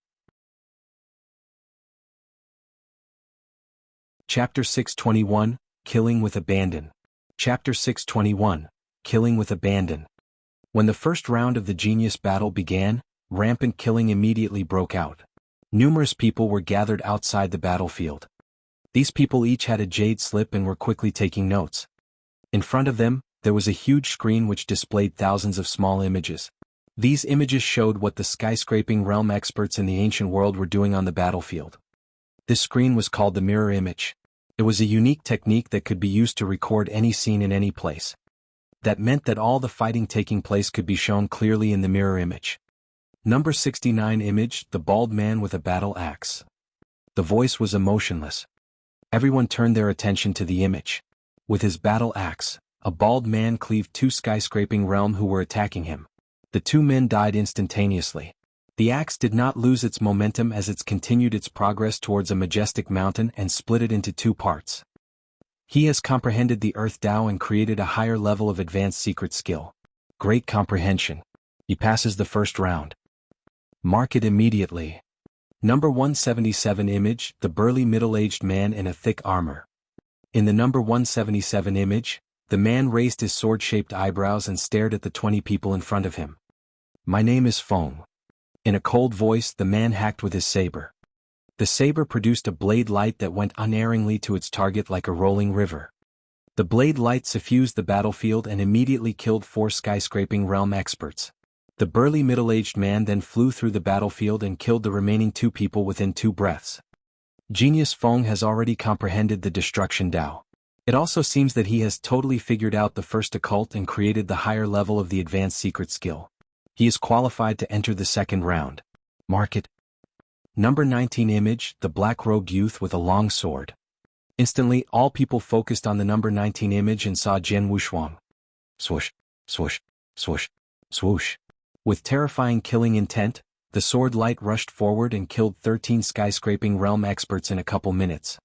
Chapter 621, Killing with Abandon. Chapter 621, Killing with Abandon. When the first round of the genius battle began, rampant killing immediately broke out. Numerous people were gathered outside the battlefield. These people each had a jade slip and were quickly taking notes. In front of them, there was a huge screen which displayed thousands of small images. These images showed what the skyscraping realm experts in the ancient world were doing on the battlefield. This screen was called the mirror image. It was a unique technique that could be used to record any scene in any place. That meant that all the fighting taking place could be shown clearly in the mirror image. Number 69 image, the bald man with a battle axe. The voice was emotionless. Everyone turned their attention to the image. With his battle axe, a bald man cleaved 2 skyscraping realm who were attacking him. The 2 men died instantaneously. The axe did not lose its momentum as it continued its progress towards a majestic mountain and split it into 2 parts. He has comprehended the Earth Tao and created a higher level of advanced secret skill. Great comprehension. He passes the first round. Mark it immediately. Number 177 image, the burly middle-aged man in a thick armor. In the number 177 image, the man raised his sword-shaped eyebrows and stared at the 20 people in front of him. My name is Feng. In a cold voice, the man hacked with his saber. The saber produced a blade light that went unerringly to its target like a rolling river. The blade light suffused the battlefield and immediately killed 4 skyscraping realm experts. The burly middle-aged man then flew through the battlefield and killed the remaining 2 people within 2 breaths. Genius Feng has already comprehended the destruction Tao. It also seems that he has totally figured out the first occult and created the higher level of the advanced secret skill. He is qualified to enter the second round. Mark it. Number 19 image, the black-robed youth with a long sword. Instantly, all people focused on the number 19 image and saw Jian Wushuang. Swoosh, swoosh, swoosh, swoosh. With terrifying killing intent, The sword light rushed forward and killed 13 skyscraping realm experts in a couple minutes.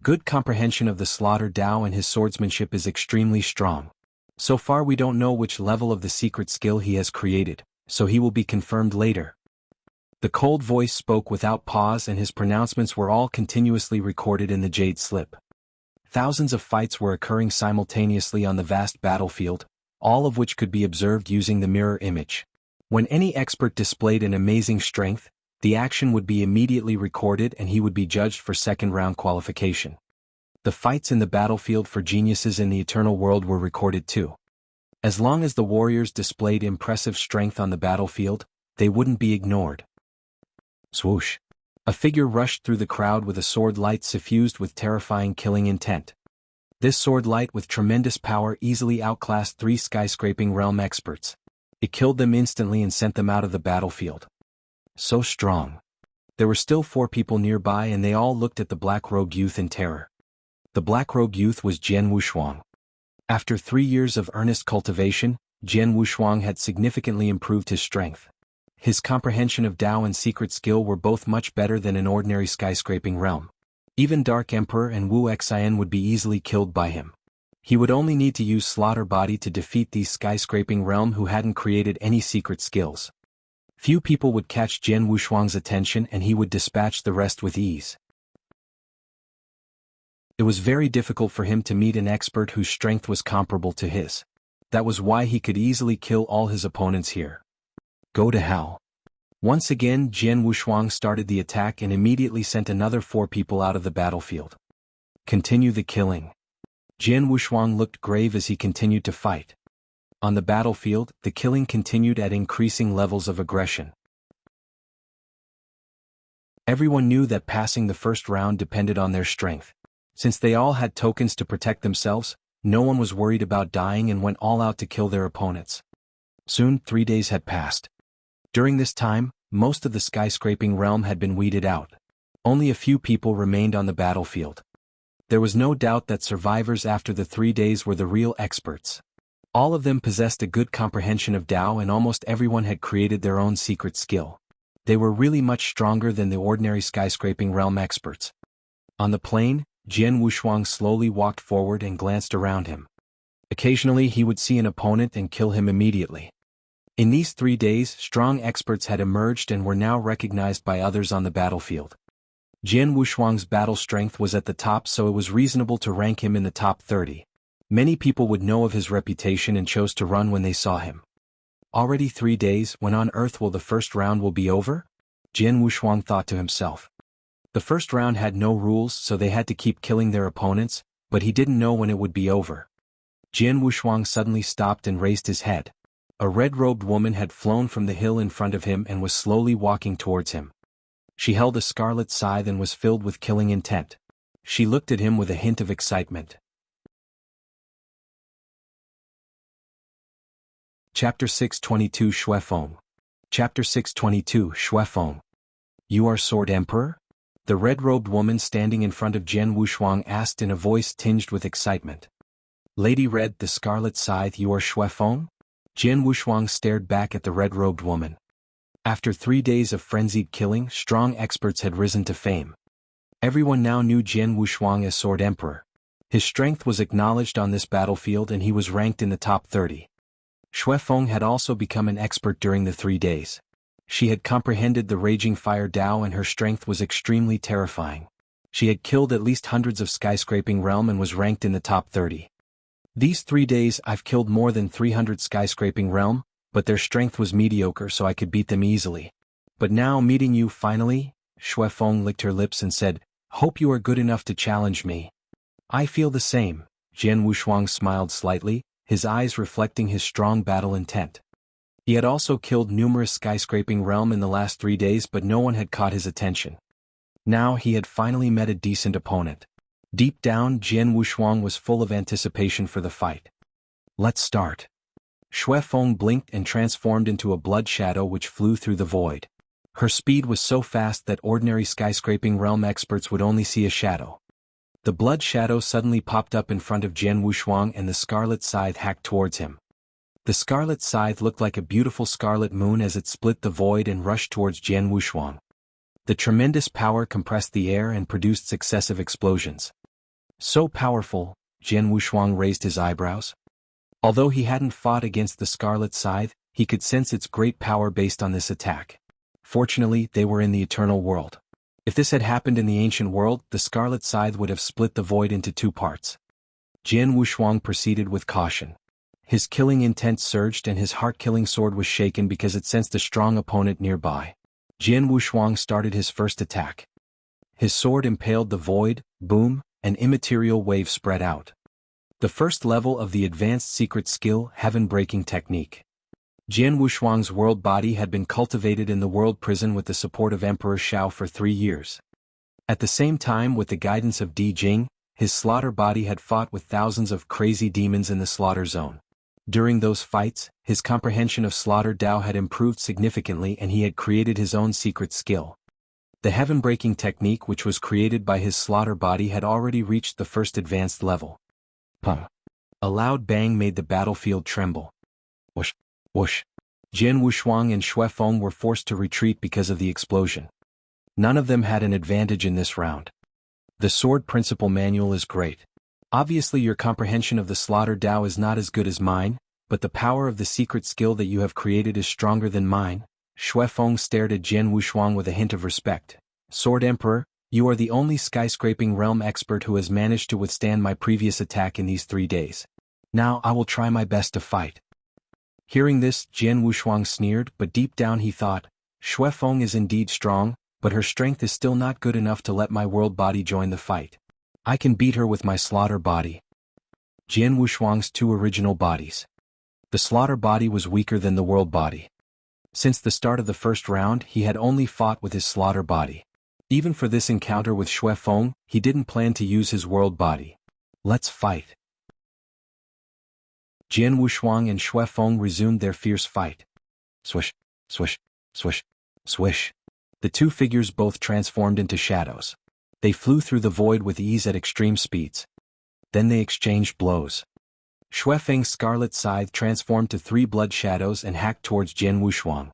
Good comprehension of the slaughter Dao and his swordsmanship is extremely strong. So far we don't know which level of the secret skill he has created, so he will be confirmed later. The cold voice spoke without pause and his pronouncements were all continuously recorded in the jade slip. Thousands of fights were occurring simultaneously on the vast battlefield, all of which could be observed using the mirror image. When any expert displayed an amazing strength, the action would be immediately recorded and he would be judged for second-round qualification. The fights in the battlefield for geniuses in the eternal world were recorded too. As long as the warriors displayed impressive strength on the battlefield, they wouldn't be ignored. Swoosh! A figure rushed through the crowd with a sword light suffused with terrifying killing intent. This sword light with tremendous power easily outclassed 3 skyscraping realm experts. It killed them instantly and sent them out of the battlefield. So strong. There were still 4 people nearby and they all looked at the black-robed youth in terror. The black-robed youth was Jian Wushuang. After 3 years of earnest cultivation, Jian Wushuang had significantly improved his strength. His comprehension of Dao and secret skill were both much better than an ordinary skyscraping realm. Even Dark Emperor and Wu Xian would be easily killed by him. He would only need to use Slaughter Body to defeat these skyscraping realm who hadn't created any secret skills. Few people would catch Jian Wushuang's attention and he would dispatch the rest with ease. It was very difficult for him to meet an expert whose strength was comparable to his. That was why he could easily kill all his opponents here. Go to hell. Once again Jian Wushuang started the attack and immediately sent another 4 people out of the battlefield. Continue the killing. Jian Wushuang looked grave as he continued to fight. On the battlefield, the killing continued at increasing levels of aggression. Everyone knew that passing the first round depended on their strength. Since they all had tokens to protect themselves, no one was worried about dying and went all out to kill their opponents. Soon 3 days had passed. During this time, most of the skyscraping realm had been weeded out. Only a few people remained on the battlefield. There was no doubt that survivors after the 3 days were the real experts. All of them possessed a good comprehension of Dao and almost everyone had created their own secret skill. They were really much stronger than the ordinary skyscraping realm experts. On the plain, Jian Wushuang slowly walked forward and glanced around him. Occasionally he would see an opponent and kill him immediately. In these 3 days, strong experts had emerged and were now recognized by others on the battlefield. Jian Wushuang's battle strength was at the top, so it was reasonable to rank him in the top 30. Many people would know of his reputation and chose to run when they saw him. Already 3 days, when on Earth will the first round will be over? Jian Wushuang thought to himself. The first round had no rules, so they had to keep killing their opponents, but he didn't know when it would be over. Jian Wushuang suddenly stopped and raised his head. A red-robed woman had flown from the hill in front of him and was slowly walking towards him. She held a scarlet scythe and was filled with killing intent. She looked at him with a hint of excitement. Chapter 622 Xue Feng. Chapter 622 Xue Feng. You are Sword Emperor? The red-robed woman standing in front of Jian Wushuang asked in a voice tinged with excitement. Lady Red, the scarlet scythe, you are Xue Feng? Jian Wushuang stared back at the red-robed woman. After 3 days of frenzied killing, strong experts had risen to fame. Everyone now knew Jian Wushuang as Sword Emperor. His strength was acknowledged on this battlefield and he was ranked in the top 30. Xue Feng had also become an expert during the 3 days. She had comprehended the raging fire Dao and her strength was extremely terrifying. She had killed at least hundreds of skyscraping realm and was ranked in the top 30. These 3 days I've killed more than 300 skyscraping realm, but their strength was mediocre so I could beat them easily. But now meeting you finally, Xue Feng licked her lips and said, hope you are good enough to challenge me. I feel the same. Jian Wushuang smiled slightly, his eyes reflecting his strong battle intent. He had also killed numerous skyscraping realm in the last 3 days but no one had caught his attention. Now he had finally met a decent opponent. Deep down Jian Wushuang was full of anticipation for the fight. Let's start. Xue Feng blinked and transformed into a blood shadow which flew through the void. Her speed was so fast that ordinary skyscraping realm experts would only see a shadow. The blood shadow suddenly popped up in front of Jian Wushuang and the scarlet scythe hacked towards him. The scarlet scythe looked like a beautiful scarlet moon as it split the void and rushed towards Jian Wushuang. The tremendous power compressed the air and produced successive explosions. So powerful, Jian Wushuang raised his eyebrows. Although he hadn't fought against the scarlet scythe, he could sense its great power based on this attack. Fortunately, they were in the eternal world. If this had happened in the ancient world, the scarlet scythe would have split the void into two parts. Jian Wushuang proceeded with caution. His killing intent surged and his heart-killing sword was shaken because it sensed a strong opponent nearby. Jian Wushuang started his first attack. His sword impaled the void, boom, an immaterial wave spread out. The first level of the advanced secret skill, heaven-breaking technique. Jian Wushuang's world body had been cultivated in the world prison with the support of Emperor Xiao for 3 years. At the same time, with the guidance of Di Jing, his slaughter body had fought with thousands of crazy demons in the slaughter zone. During those fights, his comprehension of slaughter Dao had improved significantly and he had created his own secret skill. The heaven-breaking technique which was created by his slaughter body had already reached the first advanced level. Pum. A loud bang made the battlefield tremble. Whoosh, whoosh. Jian Wushuang and Xue Feng were forced to retreat because of the explosion. None of them had an advantage in this round. The sword principle manual is great. Obviously your comprehension of the slaughter Dao is not as good as mine, but the power of the secret skill that you have created is stronger than mine. Xue Feng stared at Jian Wushuang with a hint of respect. Sword Emperor, you are the only skyscraping realm expert who has managed to withstand my previous attack in these 3 days. Now I will try my best to fight. Hearing this, Jian Wushuang sneered, but deep down he thought, Xue Feng is indeed strong, but her strength is still not good enough to let my world body join the fight. I can beat her with my slaughter body. Jian Wushuang's 2 original bodies. The slaughter body was weaker than the world body. Since the start of the first round, he had only fought with his slaughter body. Even for this encounter with Xue Feng, he didn't plan to use his world body. Let's fight. Jian Wushuang and Xue Feng resumed their fierce fight. Swish, swish, swish, swish. The 2 figures both transformed into shadows. They flew through the void with ease at extreme speeds. Then they exchanged blows. Xue Feng's scarlet scythe transformed to 3 blood shadows and hacked towards Jian Wushuang.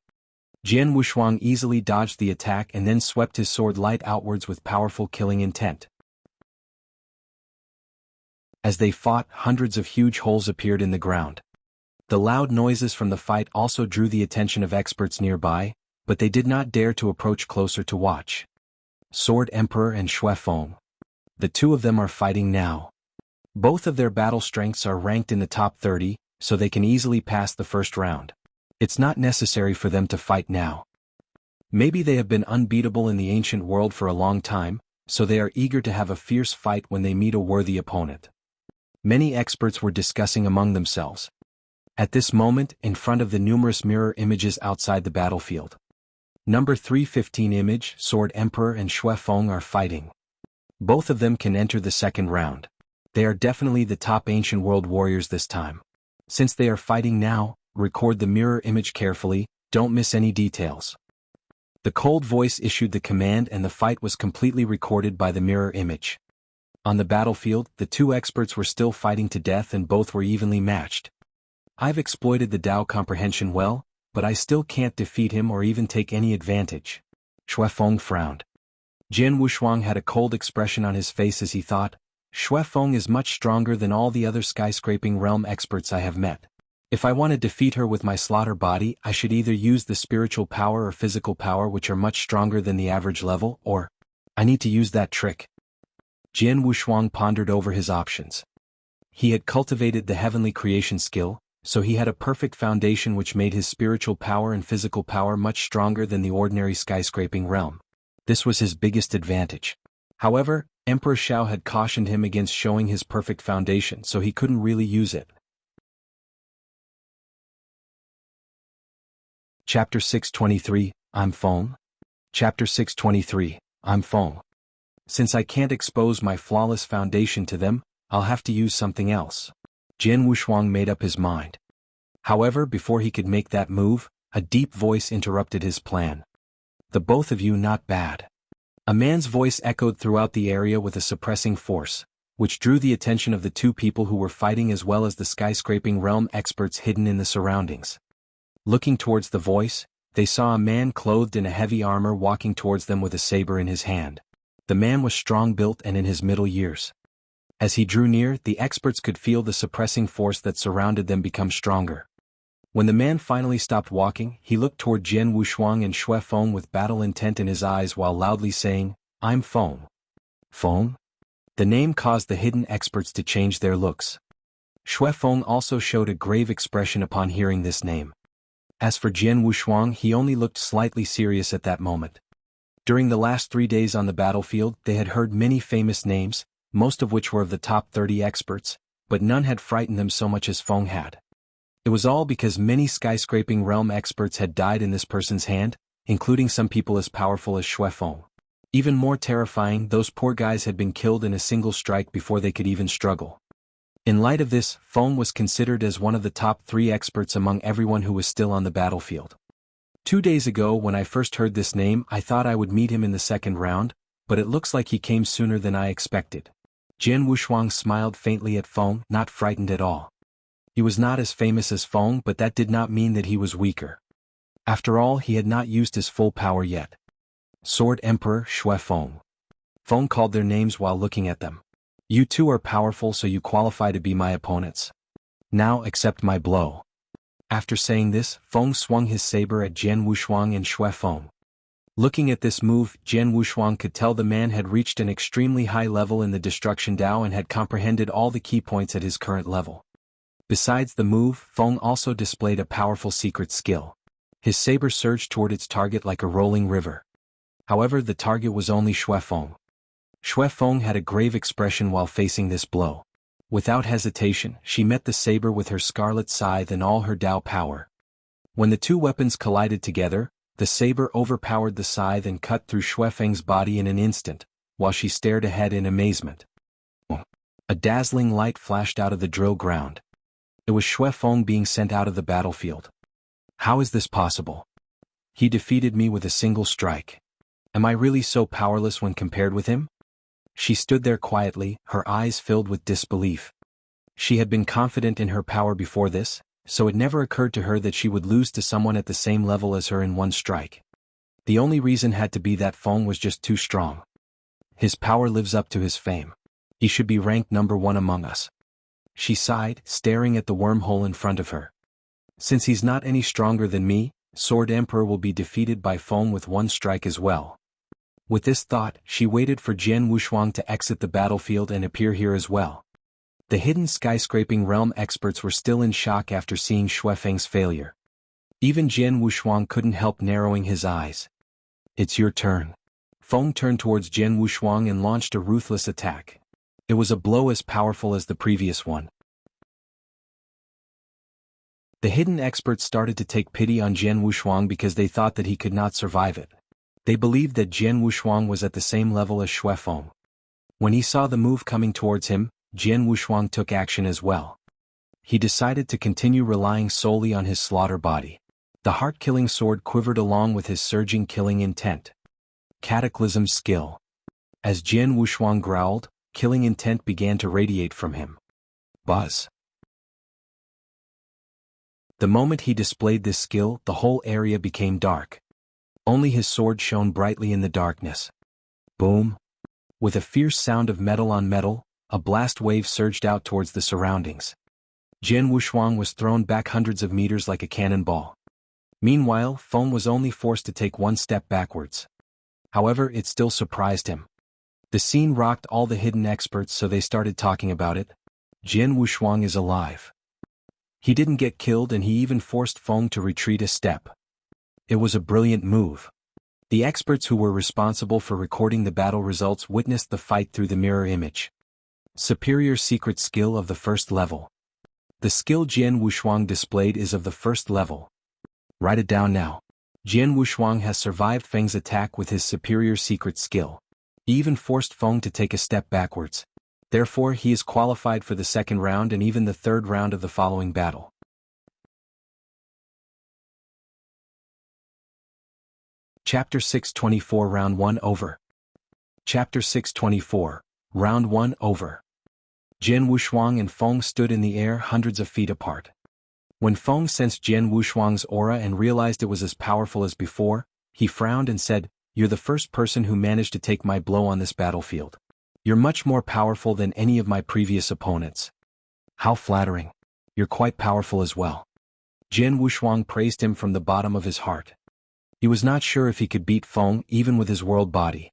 Jian Wushuang easily dodged the attack and then swept his sword light outwards with powerful killing intent. As they fought, hundreds of huge holes appeared in the ground. The loud noises from the fight also drew the attention of experts nearby, but they did not dare to approach closer to watch. Sword Emperor and Xue Feng. The 2 of them are fighting now. Both of their battle strengths are ranked in the top 30, so they can easily pass the first round. It's not necessary for them to fight now. Maybe they have been unbeatable in the ancient world for a long time, so they are eager to have a fierce fight when they meet a worthy opponent. Many experts were discussing among themselves. At this moment, in front of the numerous mirror images outside the battlefield. Number 315 image, Sword Emperor and Xue Feng are fighting. Both of them can enter the second round. They are definitely the top ancient world warriors this time. Since they are fighting now, record the mirror image carefully, don't miss any details. The cold voice issued the command and the fight was completely recorded by the mirror image. On the battlefield, the 2 experts were still fighting to death and both were evenly matched. I've exploited the Dao comprehension well, but I still can't defeat him or even take any advantage. Xue Feng frowned. Jian Wushuang had a cold expression on his face as he thought, Xue Feng is much stronger than all the other skyscraping realm experts I have met. If I want to defeat her with my slaughter body, I should either use the spiritual power or physical power which are much stronger than the average level, or I need to use that trick. Jian Wushuang pondered over his options. He had cultivated the heavenly creation skill, so he had a perfect foundation which made his spiritual power and physical power much stronger than the ordinary skyscraping realm. This was his biggest advantage. However, Emperor Xiao had cautioned him against showing his perfect foundation, so he couldn't really use it. Chapter 623, I'm Feng. Chapter 623, I'm Feng. Since I can't expose my flawless foundation to them, I'll have to use something else. Jian Wushuang made up his mind. However, before he could make that move, a deep voice interrupted his plan. The both of you not bad. A man's voice echoed throughout the area with a suppressing force. which drew the attention of the two people who were fighting as well as the skyscraping realm experts hidden in the surroundings. Looking towards the voice, they saw a man clothed in a heavy armor walking towards them with a saber in his hand. The man was strong-built and in his middle years. As he drew near, the experts could feel the suppressing force that surrounded them become stronger. When the man finally stopped walking, he looked toward Jian Wushuang and Xue Feng with battle intent in his eyes while loudly saying, "I'm Feng." Feng? The name caused the hidden experts to change their looks. Xue Feng also showed a grave expression upon hearing this name. As for Jian Wushuang, he only looked slightly serious at that moment. During the last 3 days on the battlefield, they had heard many famous names, most of which were of the top 30 experts, but none had frightened them so much as Feng had. It was all because many skyscraping realm experts had died in this person's hand, including some people as powerful as Xue Feng. Even more terrifying, those poor guys had been killed in a single strike before they could even struggle. In light of this, Feng was considered as one of the top 3 experts among everyone who was still on the battlefield. 2 days ago when I first heard this name, I thought I would meet him in the second round, but it looks like he came sooner than I expected. Jian Wushuang smiled faintly at Feng, not frightened at all. He was not as famous as Feng, but that did not mean that he was weaker. After all, he had not used his full power yet. Sword Emperor Xue Feng. Feng called their names while looking at them. You two are powerful, so you qualify to be my opponents. Now accept my blow. After saying this, Feng swung his saber at Jian Wushuang and Xue Feng. Looking at this move, Jian Wushuang could tell the man had reached an extremely high level in the Destruction Dao and had comprehended all the key points at his current level. Besides the move, Feng also displayed a powerful secret skill. His saber surged toward its target like a rolling river. However, the target was only Xue Feng. Xue Feng had a grave expression while facing this blow. Without hesitation, she met the saber with her scarlet scythe and all her Dao power. When the two weapons collided together, the saber overpowered the scythe and cut through Xue Feng's body in an instant, while she stared ahead in amazement. A dazzling light flashed out of the drill ground. It was Xue Feng being sent out of the battlefield. How is this possible? He defeated me with a single strike. Am I really so powerless when compared with him? She stood there quietly, her eyes filled with disbelief. She had been confident in her power before this, so it never occurred to her that she would lose to someone at the same level as her in one strike. The only reason had to be that Feng was just too strong. His power lives up to his fame. He should be ranked number 1 among us. She sighed, staring at the wormhole in front of her. Since he's not any stronger than me, Sword Emperor will be defeated by Feng with one strike as well. With this thought, she waited for Jian Wushuang to exit the battlefield and appear here as well. The hidden skyscraping realm experts were still in shock after seeing Xue Feng's failure. Even Jian Wushuang couldn't help narrowing his eyes. It's your turn. Feng turned towards Jian Wushuang and launched a ruthless attack. It was a blow as powerful as the previous one. The hidden experts started to take pity on Jian Wushuang because they thought that he could not survive it. They believed that Jian Wushuang was at the same level as Xue Feng. When he saw the move coming towards him, Jian Wushuang took action as well. He decided to continue relying solely on his slaughter body. The heart-killing sword quivered along with his surging killing intent. Cataclysm skill. As Jian Wushuang growled, killing intent began to radiate from him. Buzz. The moment he displayed this skill, the whole area became dark. Only his sword shone brightly in the darkness. Boom! With a fierce sound of metal on metal, a blast wave surged out towards the surroundings. Jian Wushuang was thrown back hundreds of meters like a cannonball. Meanwhile, Feng was only forced to take one step backwards. However, it still surprised him. The scene rocked all the hidden experts, so they started talking about it. Jian Wushuang is alive. He didn't get killed, and he even forced Feng to retreat a step. It was a brilliant move. The experts who were responsible for recording the battle results witnessed the fight through the mirror image. Superior secret skill of the first level. The skill Jian Wushuang displayed is of the first level. Write it down now. Jian Wushuang has survived Feng's attack with his superior secret skill. He even forced Feng to take a step backwards. Therefore, he is qualified for the second round and even the third round of the following battle. Chapter 624 Round 1 over. Chapter 624, Round 1 over. Jian Wushuang and Feng stood in the air hundreds of feet apart. When Feng sensed Jian Wushuang's aura and realized it was as powerful as before, he frowned and said, "You're the first person who managed to take my blow on this battlefield. You're much more powerful than any of my previous opponents." "How flattering. You're quite powerful as well." Jian Wushuang praised him from the bottom of his heart. He was not sure if he could beat Feng even with his world body.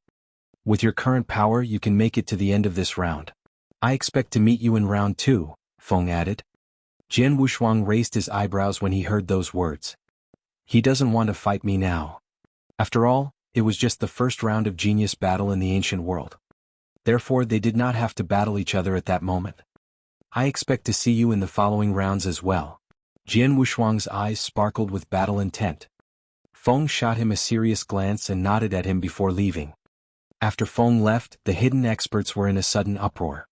"With your current power you can make it to the end of this round. I expect to meet you in round 2, Feng added. Jian Wushuang raised his eyebrows when he heard those words. He doesn't want to fight me now. After all, it was just the first round of genius battle in the ancient world. Therefore they did not have to battle each other at that moment. I expect to see you in the following rounds as well. Jian Wushuang's eyes sparkled with battle intent. Feng shot him a serious glance and nodded at him before leaving. After Feng left, the hidden experts were in a sudden uproar.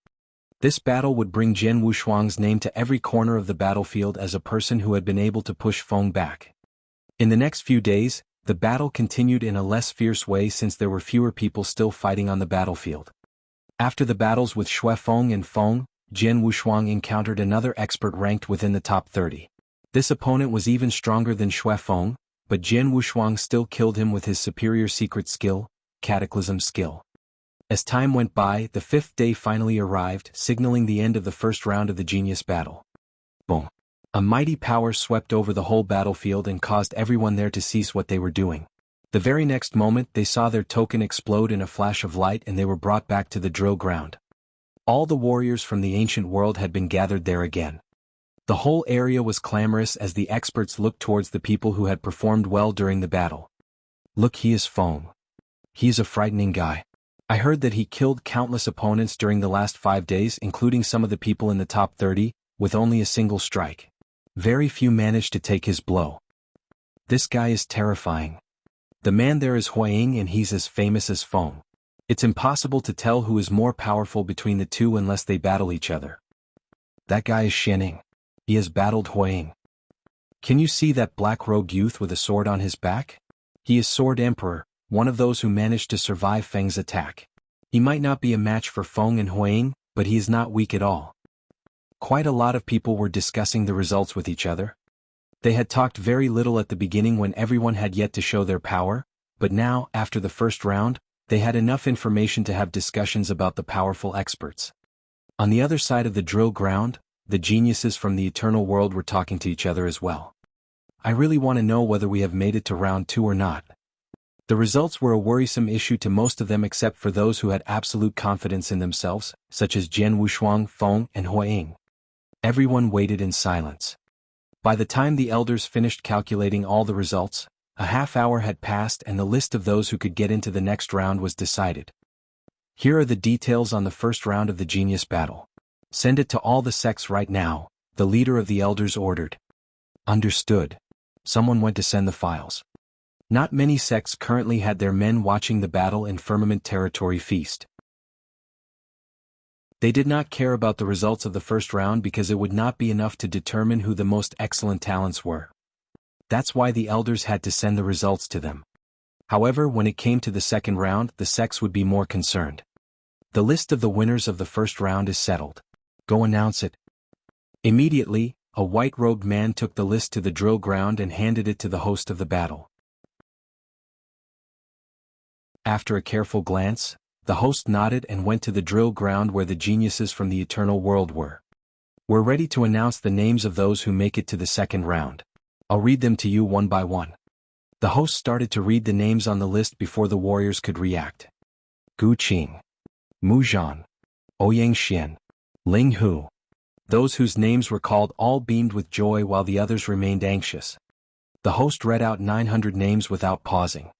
This battle would bring Jian Wushuang's name to every corner of the battlefield as a person who had been able to push Feng back. In the next few days, the battle continued in a less fierce way since there were fewer people still fighting on the battlefield. After the battles with Xue Feng and Feng, Jian Wushuang encountered another expert ranked within the top 30. This opponent was even stronger than Xue Feng, but Jian Wushuang still killed him with his superior secret skill, Cataclysm skill. As time went by, the 5th day finally arrived, signaling the end of the first round of the genius battle. Boom! A mighty power swept over the whole battlefield and caused everyone there to cease what they were doing. The very next moment they saw their token explode in a flash of light and they were brought back to the drill ground. All the warriors from the ancient world had been gathered there again. The whole area was clamorous as the experts looked towards the people who had performed well during the battle. Look, he is Feng. He is a frightening guy. I heard that he killed countless opponents during the last 5 days, including some of the people in the top 30, with only a single strike. Very few managed to take his blow. This guy is terrifying. The man there is Huaying and he's as famous as Feng. It's impossible to tell who is more powerful between the two unless they battle each other. That guy is Xianing. He has battled Huaying. Can you see that black-robed youth with a sword on his back? He is Sword Emperor, one of those who managed to survive Feng's attack. He might not be a match for Feng and Huaying, but he is not weak at all. Quite a lot of people were discussing the results with each other. They had talked very little at the beginning when everyone had yet to show their power, but now, after the first round, they had enough information to have discussions about the powerful experts. On the other side of the drill ground, the geniuses from the eternal world were talking to each other as well. I really want to know whether we have made it to round 2 or not. The results were a worrisome issue to most of them except for those who had absolute confidence in themselves, such as Jian Wushuang, Feng, and Huaying. Everyone waited in silence. By the time the elders finished calculating all the results, a half-hour had passed and the list of those who could get into the next round was decided. Here are the details on the first round of the genius battle. Send it to all the sects right now, the leader of the elders ordered. Understood. Someone went to send the files. Not many sects currently had their men watching the battle in Firmament Territory Feast. They did not care about the results of the first round because it would not be enough to determine who the most excellent talents were. That's why the elders had to send the results to them. However, when it came to the second round, the sects would be more concerned. The list of the winners of the first round is settled. Go announce it. Immediately, a white-robed man took the list to the drill ground and handed it to the host of the battle. After a careful glance, the host nodded and went to the drill ground where the geniuses from the eternal world were. We're ready to announce the names of those who make it to the second round. I'll read them to you one by one. The host started to read the names on the list before the warriors could react. Gu Qing, Mu Zhan, Ouyang Xian, Ling Hu. Those whose names were called all beamed with joy while the others remained anxious. The host read out 900 names without pausing.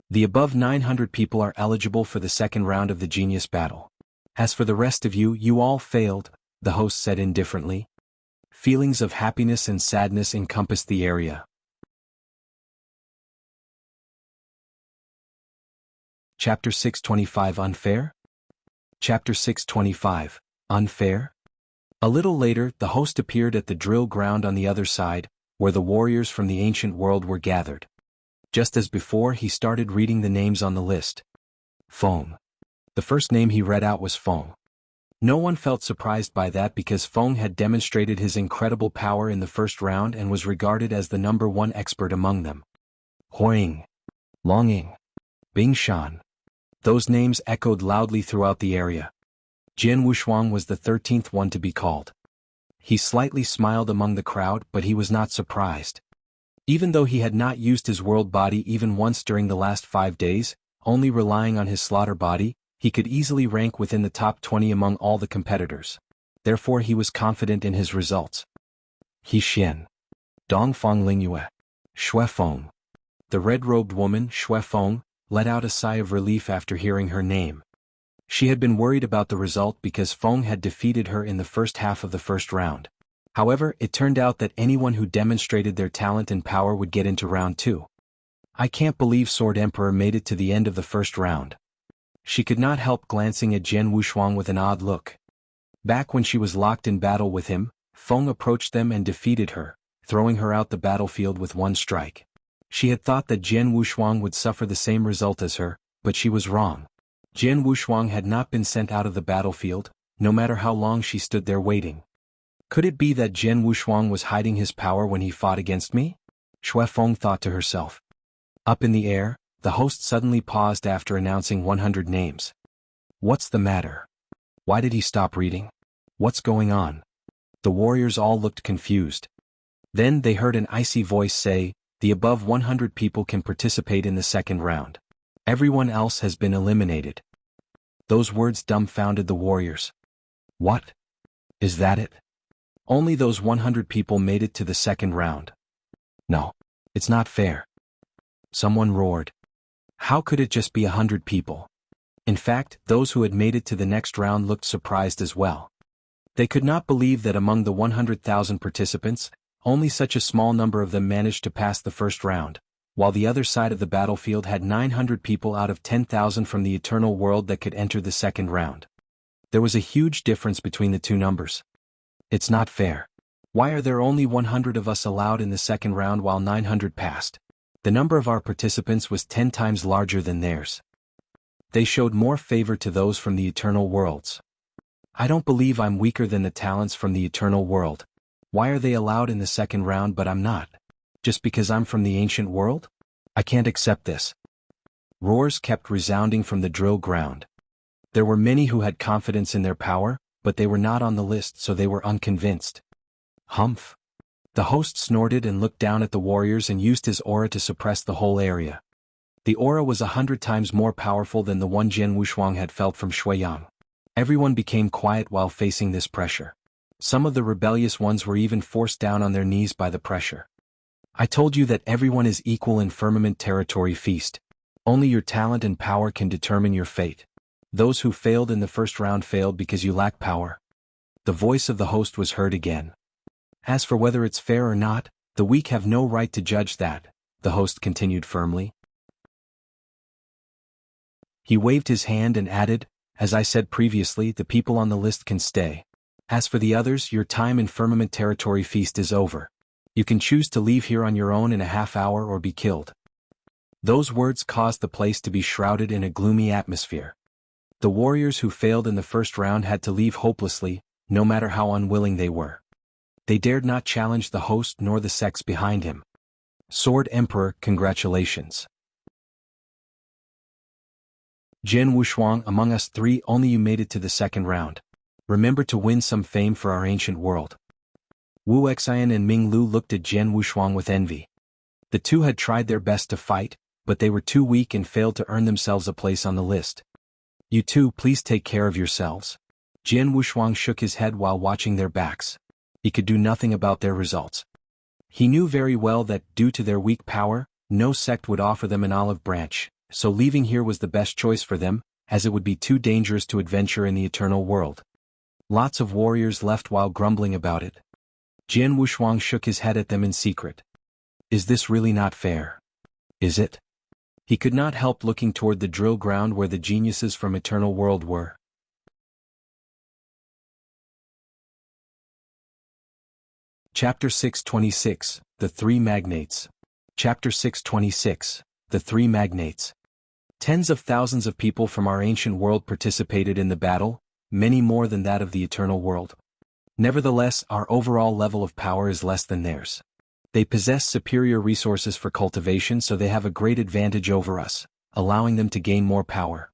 The above 900 people are eligible for the second round of the genius battle. As for the rest of you, you all failed, the host said indifferently. Feelings of happiness and sadness encompassed the area. Chapter 625 Unfair? Chapter 625 Unfair? A little later, the host appeared at the drill ground on the other side, where the warriors from the ancient world were gathered. Just as before, he started reading the names on the list. Feng. The first name he read out was Feng. No one felt surprised by that because Feng had demonstrated his incredible power in the first round and was regarded as the #1 expert among them. Huiying, Longying, Bingshan. Those names echoed loudly throughout the area. Jian Wushuang was the 13th one to be called. He slightly smiled among the crowd, but he was not surprised. Even though he had not used his world body even once during the last 5 days, only relying on his slaughter body, he could easily rank within the top 20 among all the competitors. Therefore he was confident in his results. He Xian. Dongfang Lingyue. Xue Feng. The red-robed woman, Xue Feng, let out a sigh of relief after hearing her name. She had been worried about the result because Feng had defeated her in the first half of the first round. However, it turned out that anyone who demonstrated their talent and power would get into round 2. I can't believe Sword Emperor made it to the end of the first round. She could not help glancing at Jian Wushuang with an odd look. Back when she was locked in battle with him, Feng approached them and defeated her, throwing her out the battlefield with one strike. She had thought that Jian Wushuang would suffer the same result as her, but she was wrong. Jian Wushuang had not been sent out of the battlefield, no matter how long she stood there waiting. Could it be that Jian Wushuang was hiding his power when he fought against me? Xue Feng thought to herself. Up in the air, the host suddenly paused after announcing 100 names. What's the matter? Why did he stop reading? What's going on? The warriors all looked confused. Then they heard an icy voice say, the above 100 people can participate in the second round. Everyone else has been eliminated. Those words dumbfounded the warriors. What? Is that it? Only those 100 people made it to the second round. No. It's not fair. Someone roared. How could it just be 100 people? In fact, those who had made it to the next round looked surprised as well. They could not believe that among the 100,000 participants, only such a small number of them managed to pass the first round, while the other side of the battlefield had 900 people out of 10,000 from the eternal world that could enter the second round. There was a huge difference between the two numbers. It's not fair. Why are there only 100 of us allowed in the second round while 900 passed? The number of our participants was 10 times larger than theirs. They showed more favor to those from the eternal worlds. I don't believe I'm weaker than the talents from the eternal world. Why are they allowed in the second round but I'm not? Just because I'm from the ancient world? I can't accept this. Roars kept resounding from the drill ground. There were many who had confidence in their power, but they were not on the list, so they were unconvinced. Humph. The host snorted and looked down at the warriors and used his aura to suppress the whole area. The aura was 100 times more powerful than the one Jian Wushuang had felt from Shuiyang. Everyone became quiet while facing this pressure. Some of the rebellious ones were even forced down on their knees by the pressure. I told you that everyone is equal in Firmament Territory Feast. Only your talent and power can determine your fate. Those who failed in the first round failed because you lack power. The voice of the host was heard again. As for whether it's fair or not, the weak have no right to judge that, the host continued firmly. He waved his hand and added, as I said previously, the people on the list can stay. As for the others, your time in Firmament Territory Feast is over. You can choose to leave here on your own in a half hour or be killed. Those words caused the place to be shrouded in a gloomy atmosphere. The warriors who failed in the first round had to leave hopelessly, no matter how unwilling they were. They dared not challenge the host nor the sects behind him. Sword Emperor, congratulations. Jian Wushuang, among us three only you made it to the second round. Remember to win some fame for our ancient world. Wuxian and Ming Lu looked at Jian Wushuang with envy. The two had tried their best to fight, but they were too weak and failed to earn themselves a place on the list. You two please take care of yourselves. Jian Wushuang shook his head while watching their backs. He could do nothing about their results. He knew very well that, due to their weak power, no sect would offer them an olive branch, so leaving here was the best choice for them, as it would be too dangerous to adventure in the eternal world. Lots of warriors left while grumbling about it. Jian Wushuang shook his head at them in secret. Is this really not fair? Is it? He could not help looking toward the drill ground where the geniuses from Eternal World were. Chapter 626, The Three Magnates. Chapter 626, The Three Magnates. Tens of thousands of people from our ancient world participated in the battle, many more than that of the eternal world. Nevertheless, our overall level of power is less than theirs. They possess superior resources for cultivation, so they have a great advantage over us, allowing them to gain more power.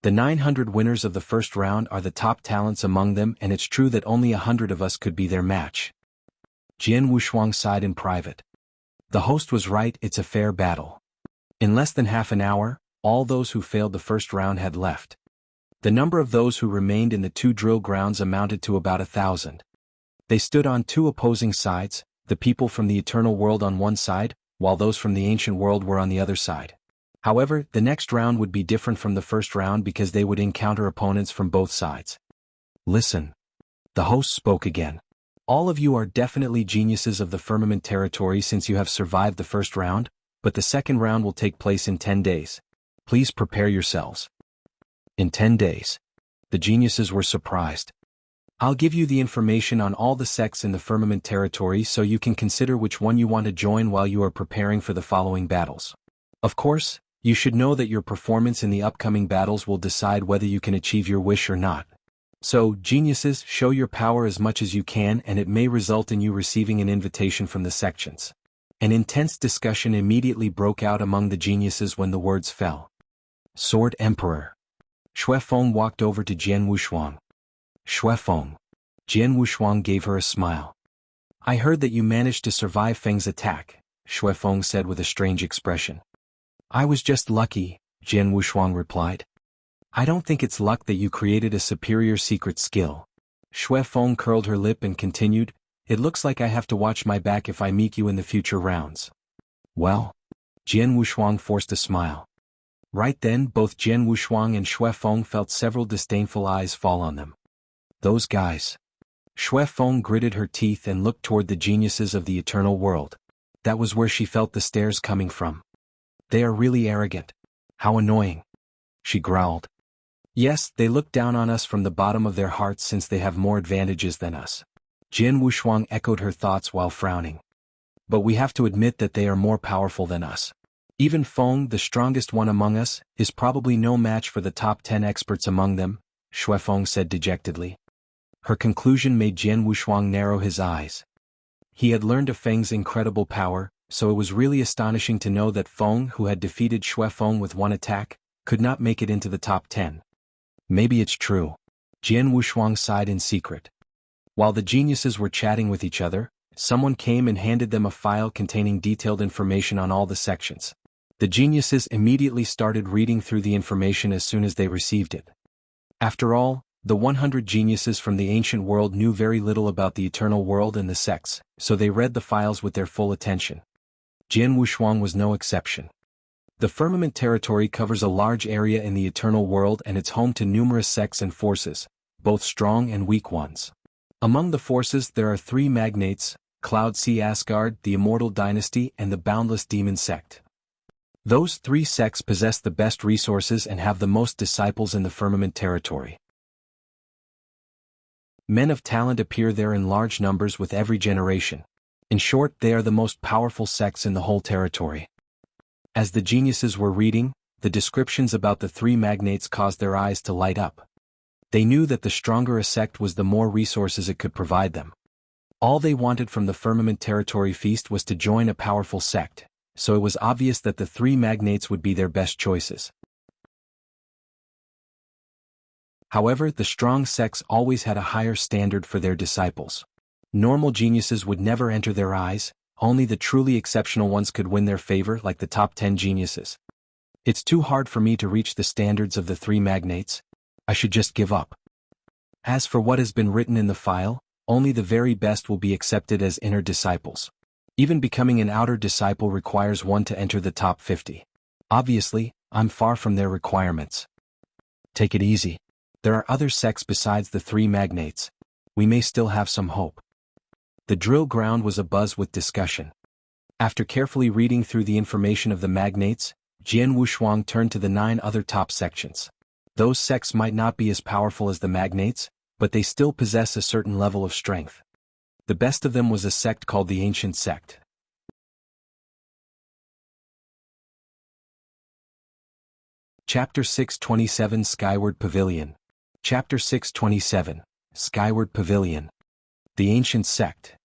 The 900 winners of the first round are the top talents among them, and it's true that only 100 of us could be their match. Jian Wushuang sighed in private. The host was right, it's a fair battle. In less than half an hour, all those who failed the first round had left. The number of those who remained in the 2 drill grounds amounted to about 1,000. They stood on 2 opposing sides, the people from the eternal world on one side, while those from the ancient world were on the other side. However, the next round would be different from the first round because they would encounter opponents from both sides. Listen. The host spoke again. All of you are definitely geniuses of the firmament territory since you have survived the first round, but the second round will take place in 10 days. Please prepare yourselves. In 10 days. The geniuses were surprised. I'll give you the information on all the sects in the firmament territory so you can consider which one you want to join while you are preparing for the following battles. Of course, you should know that your performance in the upcoming battles will decide whether you can achieve your wish or not. So, geniuses, show your power as much as you can, and it may result in you receiving an invitation from the sections. An intense discussion immediately broke out among the geniuses when the words fell. Sword Emperor. Xue Feng walked over to Jian Wushuang. Xue Feng. Jian Wushuang gave her a smile. I heard that you managed to survive Feng's attack, Xue Feng said with a strange expression. I was just lucky, Jian Wushuang replied. I don't think it's luck that you created a superior secret skill. Xue Feng curled her lip and continued, it looks like I have to watch my back if I meet you in the future rounds. Well? Jian Wushuang forced a smile. Right then, both Jian Wushuang and Xue Feng felt several disdainful eyes fall on them. Those guys. Xue Feng gritted her teeth and looked toward the geniuses of the eternal world. That was where she felt the stares coming from. They are really arrogant. How annoying. She growled. Yes, they look down on us from the bottom of their hearts since they have more advantages than us. Jian Wushuang echoed her thoughts while frowning. But we have to admit that they are more powerful than us. Even Feng, the strongest one among us, is probably no match for the top 10 experts among them, Xue Feng said dejectedly. Her conclusion made Jian Wushuang narrow his eyes. He had learned of Feng's incredible power, so it was really astonishing to know that Feng, who had defeated Xue Feng with one attack, could not make it into the top 10. Maybe it's true. Jian Wushuang sighed in secret. While the geniuses were chatting with each other, someone came and handed them a file containing detailed information on all the sections. The geniuses immediately started reading through the information as soon as they received it. After all, the 100 geniuses from the ancient world knew very little about the eternal world and the sects, so they read the files with their full attention. Jian Wushuang was no exception. The firmament territory covers a large area in the eternal world and it's home to numerous sects and forces, both strong and weak ones. Among the forces there are 3 Magnates, Cloud Sea Asgard, the Immortal Dynasty and the Boundless Demon Sect. Those 3 sects possess the best resources and have the most disciples in the firmament territory. Men of talent appear there in large numbers with every generation. In short, they are the most powerful sects in the whole territory. As the geniuses were reading, the descriptions about the 3 Magnates caused their eyes to light up. They knew that the stronger a sect was the more resources it could provide them. All they wanted from the firmament territory feast was to join a powerful sect, so it was obvious that the 3 Magnates would be their best choices. However, the strong sects always had a higher standard for their disciples. Normal geniuses would never enter their eyes, only the truly exceptional ones could win their favor like the top 10 geniuses. It's too hard for me to reach the standards of the 3 Magnates. I should just give up. As for what has been written in the file, only the very best will be accepted as inner disciples. Even becoming an outer disciple requires one to enter the top 50. Obviously, I'm far from their requirements. Take it easy. There are other sects besides the 3 Magnates. We may still have some hope. The drill ground was abuzz with discussion. After carefully reading through the information of the Magnates, Jian Wushuang turned to the 9 other top sections. Those sects might not be as powerful as the Magnates, but they still possess a certain level of strength. The best of them was a sect called the Ancient Sect. Chapter 627 Skyward Pavillion. Chapter 627, Skyward Pavillion. The Ancient Sect.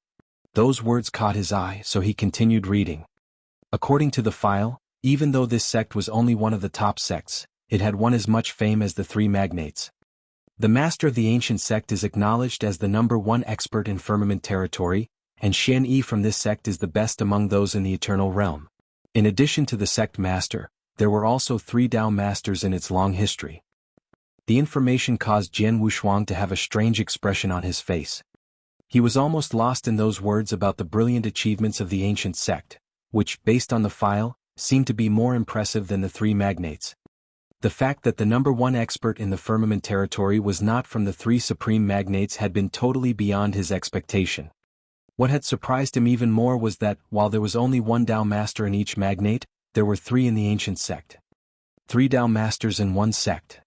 Those words caught his eye, so he continued reading. According to the file, even though this sect was only one of the top sects, it had won as much fame as the three Magnates. The master of the ancient sect is acknowledged as the #1 expert in firmament territory, and Qianqiu from this sect is the best among those in the eternal realm. In addition to the sect master, there were also 3 Dao masters in its long history. The information caused Jian Wuxia to have a strange expression on his face. He was almost lost in those words about the brilliant achievements of the ancient sect, which, based on the file, seemed to be more impressive than the 3 Magnates. The fact that the #1 expert in the firmament territory was not from the 3 supreme Magnates had been totally beyond his expectation. What had surprised him even more was that, while there was only 1 Dao master in each Magnate, there were 3 in the ancient sect. 3 Dao masters in 1 sect.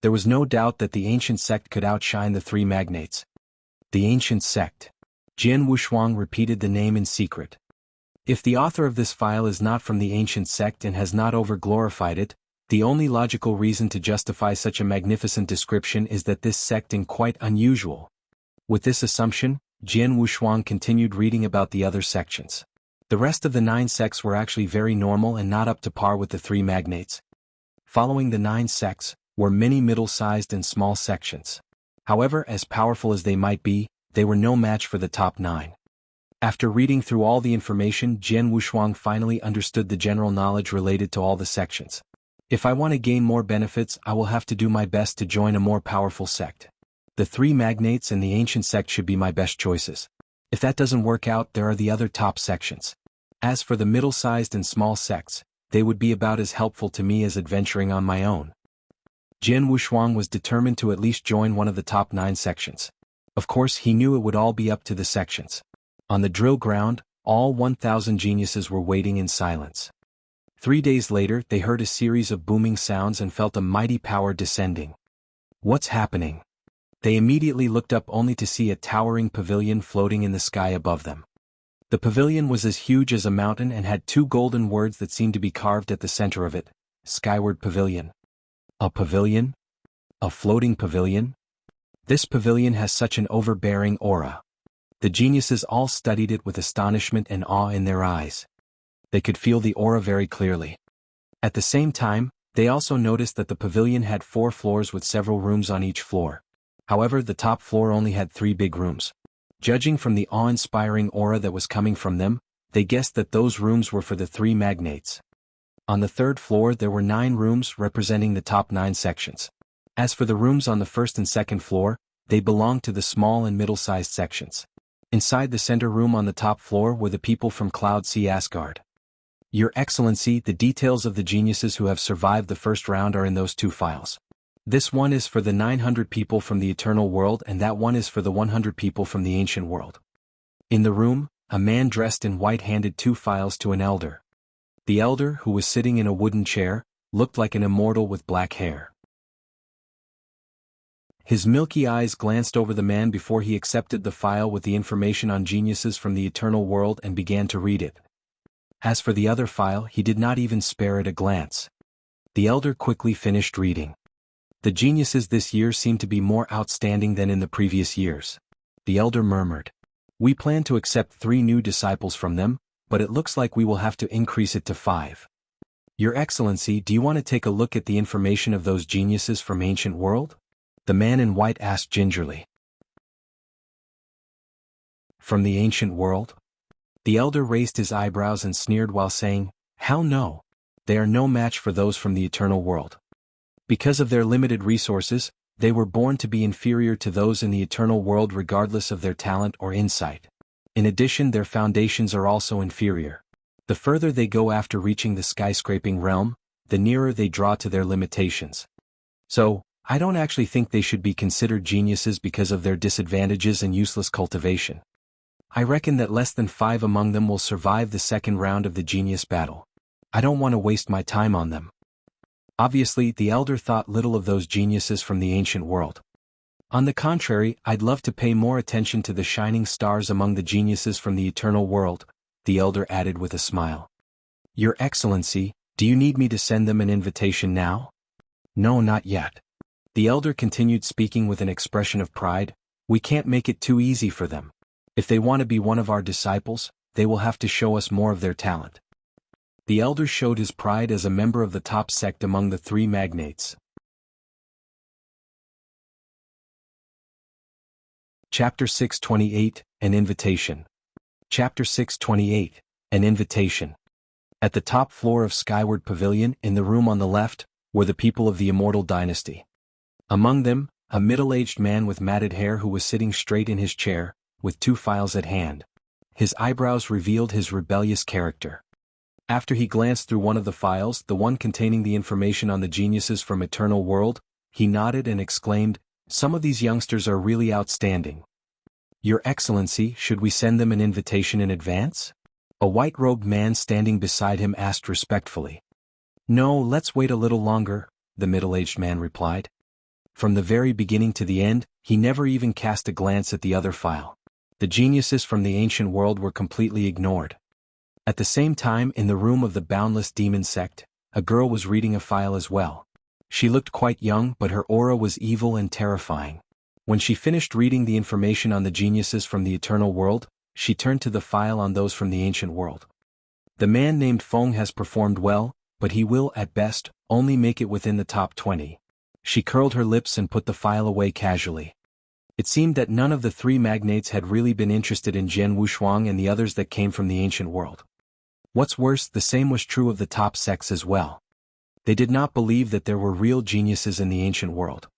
There was no doubt that the ancient sect could outshine the 3 Magnates. The ancient sect. Jian Wuxia repeated the name in secret. If the author of this file is not from the ancient sect and has not over-glorified it, the only logical reason to justify such a magnificent description is that this sect is quite unusual. With this assumption, Jian Wuxia continued reading about the other sections. The rest of the 9 sects were actually very normal and not up to par with the 3 Magnates. Following the 9 sects were many middle-sized and small sections. However, as powerful as they might be, they were no match for the top 9. After reading through all the information, Jian Wuxia finally understood the general knowledge related to all the sections. If I want to gain more benefits, I will have to do my best to join a more powerful sect. The 3 Magnates and the ancient sect should be my best choices. If that doesn't work out, there are the other top sections. As for the middle-sized and small sects, they would be about as helpful to me as adventuring on my own. Jian Wuxia was determined to at least join one of the top 9 sections. Of course, he knew it would all be up to the sections. On the drill ground, all 1,000 geniuses were waiting in silence. 3 days later, they heard a series of booming sounds and felt a mighty power descending. What's happening? They immediately looked up only to see a towering pavilion floating in the sky above them. The pavilion was as huge as a mountain and had 2 golden words that seemed to be carved at the center of it: Skyward Pavillion. A pavilion? A floating pavilion? This pavilion has such an overbearing aura. The geniuses all studied it with astonishment and awe in their eyes. They could feel the aura very clearly. At the same time, they also noticed that the pavilion had 4 floors with several rooms on each floor. However, the top floor only had 3 big rooms. Judging from the awe-inspiring aura that was coming from them, they guessed that those rooms were for the 3 Magnates. On the 3rd floor there were 9 rooms representing the top 9 sections. As for the rooms on the 1st and 2nd floor, they belonged to the small and middle-sized sections. Inside the center room on the top floor were the people from Cloud Sea Asgard. Your Excellency, the details of the geniuses who have survived the first round are in those 2 files. This one is for the 900 people from the eternal world and that one is for the 100 people from the ancient world. In the room, a man dressed in white handed 2 files to an elder. The elder, who was sitting in a wooden chair, looked like an immortal with black hair. His milky eyes glanced over the man before he accepted the file with the information on geniuses from the eternal world and began to read it. As for the other file, he did not even spare it a glance. The elder quickly finished reading. The geniuses this year seem to be more outstanding than in the previous years. The elder murmured. We plan to accept 3 new disciples from them, but it looks like we will have to increase it to 5. Your Excellency, do you want to take a look at the information of those geniuses from ancient world? The man in white asked gingerly. From the ancient world? The elder raised his eyebrows and sneered while saying, Hell no. They are no match for those from the eternal world. Because of their limited resources, they were born to be inferior to those in the eternal world regardless of their talent or insight. In addition, their foundations are also inferior. The further they go after reaching the skyscraping realm, the nearer they draw to their limitations. So, I don't actually think they should be considered geniuses because of their disadvantages and useless cultivation. I reckon that less than 5 among them will survive the 2nd round of the genius battle. I don't want to waste my time on them. Obviously, the elder thought little of those geniuses from the ancient world. On the contrary, I'd love to pay more attention to the shining stars among the geniuses from the eternal world, the elder added with a smile. Your Excellency, do you need me to send them an invitation now? No, not yet. The elder continued speaking with an expression of pride. We can't make it too easy for them. If they want to be one of our disciples, they will have to show us more of their talent. The elder showed his pride as a member of the top sect among the three magnates. Chapter 628, An Invitation. Chapter 628, An Invitation. At the top floor of Skyward Pavillion, in the room on the left, were the people of the Immortal Dynasty. Among them, a middle-aged man with matted hair who was sitting straight in his chair, with two files at hand. His eyebrows revealed his rebellious character. After he glanced through one of the files, the one containing the information on the geniuses from Eternal World, he nodded and exclaimed, "Some of these youngsters are really outstanding. Your Excellency, should we send them an invitation in advance?" A white-robed man standing beside him asked respectfully. "No, let's wait a little longer," the middle-aged man replied. From the very beginning to the end, he never even cast a glance at the other file. The geniuses from the ancient world were completely ignored. At the same time, in the room of the Boundless Demon Sect, a girl was reading a file as well. She looked quite young, but her aura was evil and terrifying. When she finished reading the information on the geniuses from the Eternal World, she turned to the file on those from the Ancient World. The man named Feng has performed well, but he will, at best, only make it within the top 20. She curled her lips and put the file away casually. It seemed that none of the three magnates had really been interested in Jianghu and the others that came from the Ancient World. What's worse, the same was true of the top sects as well. They did not believe that there were real geniuses in the Ancient World.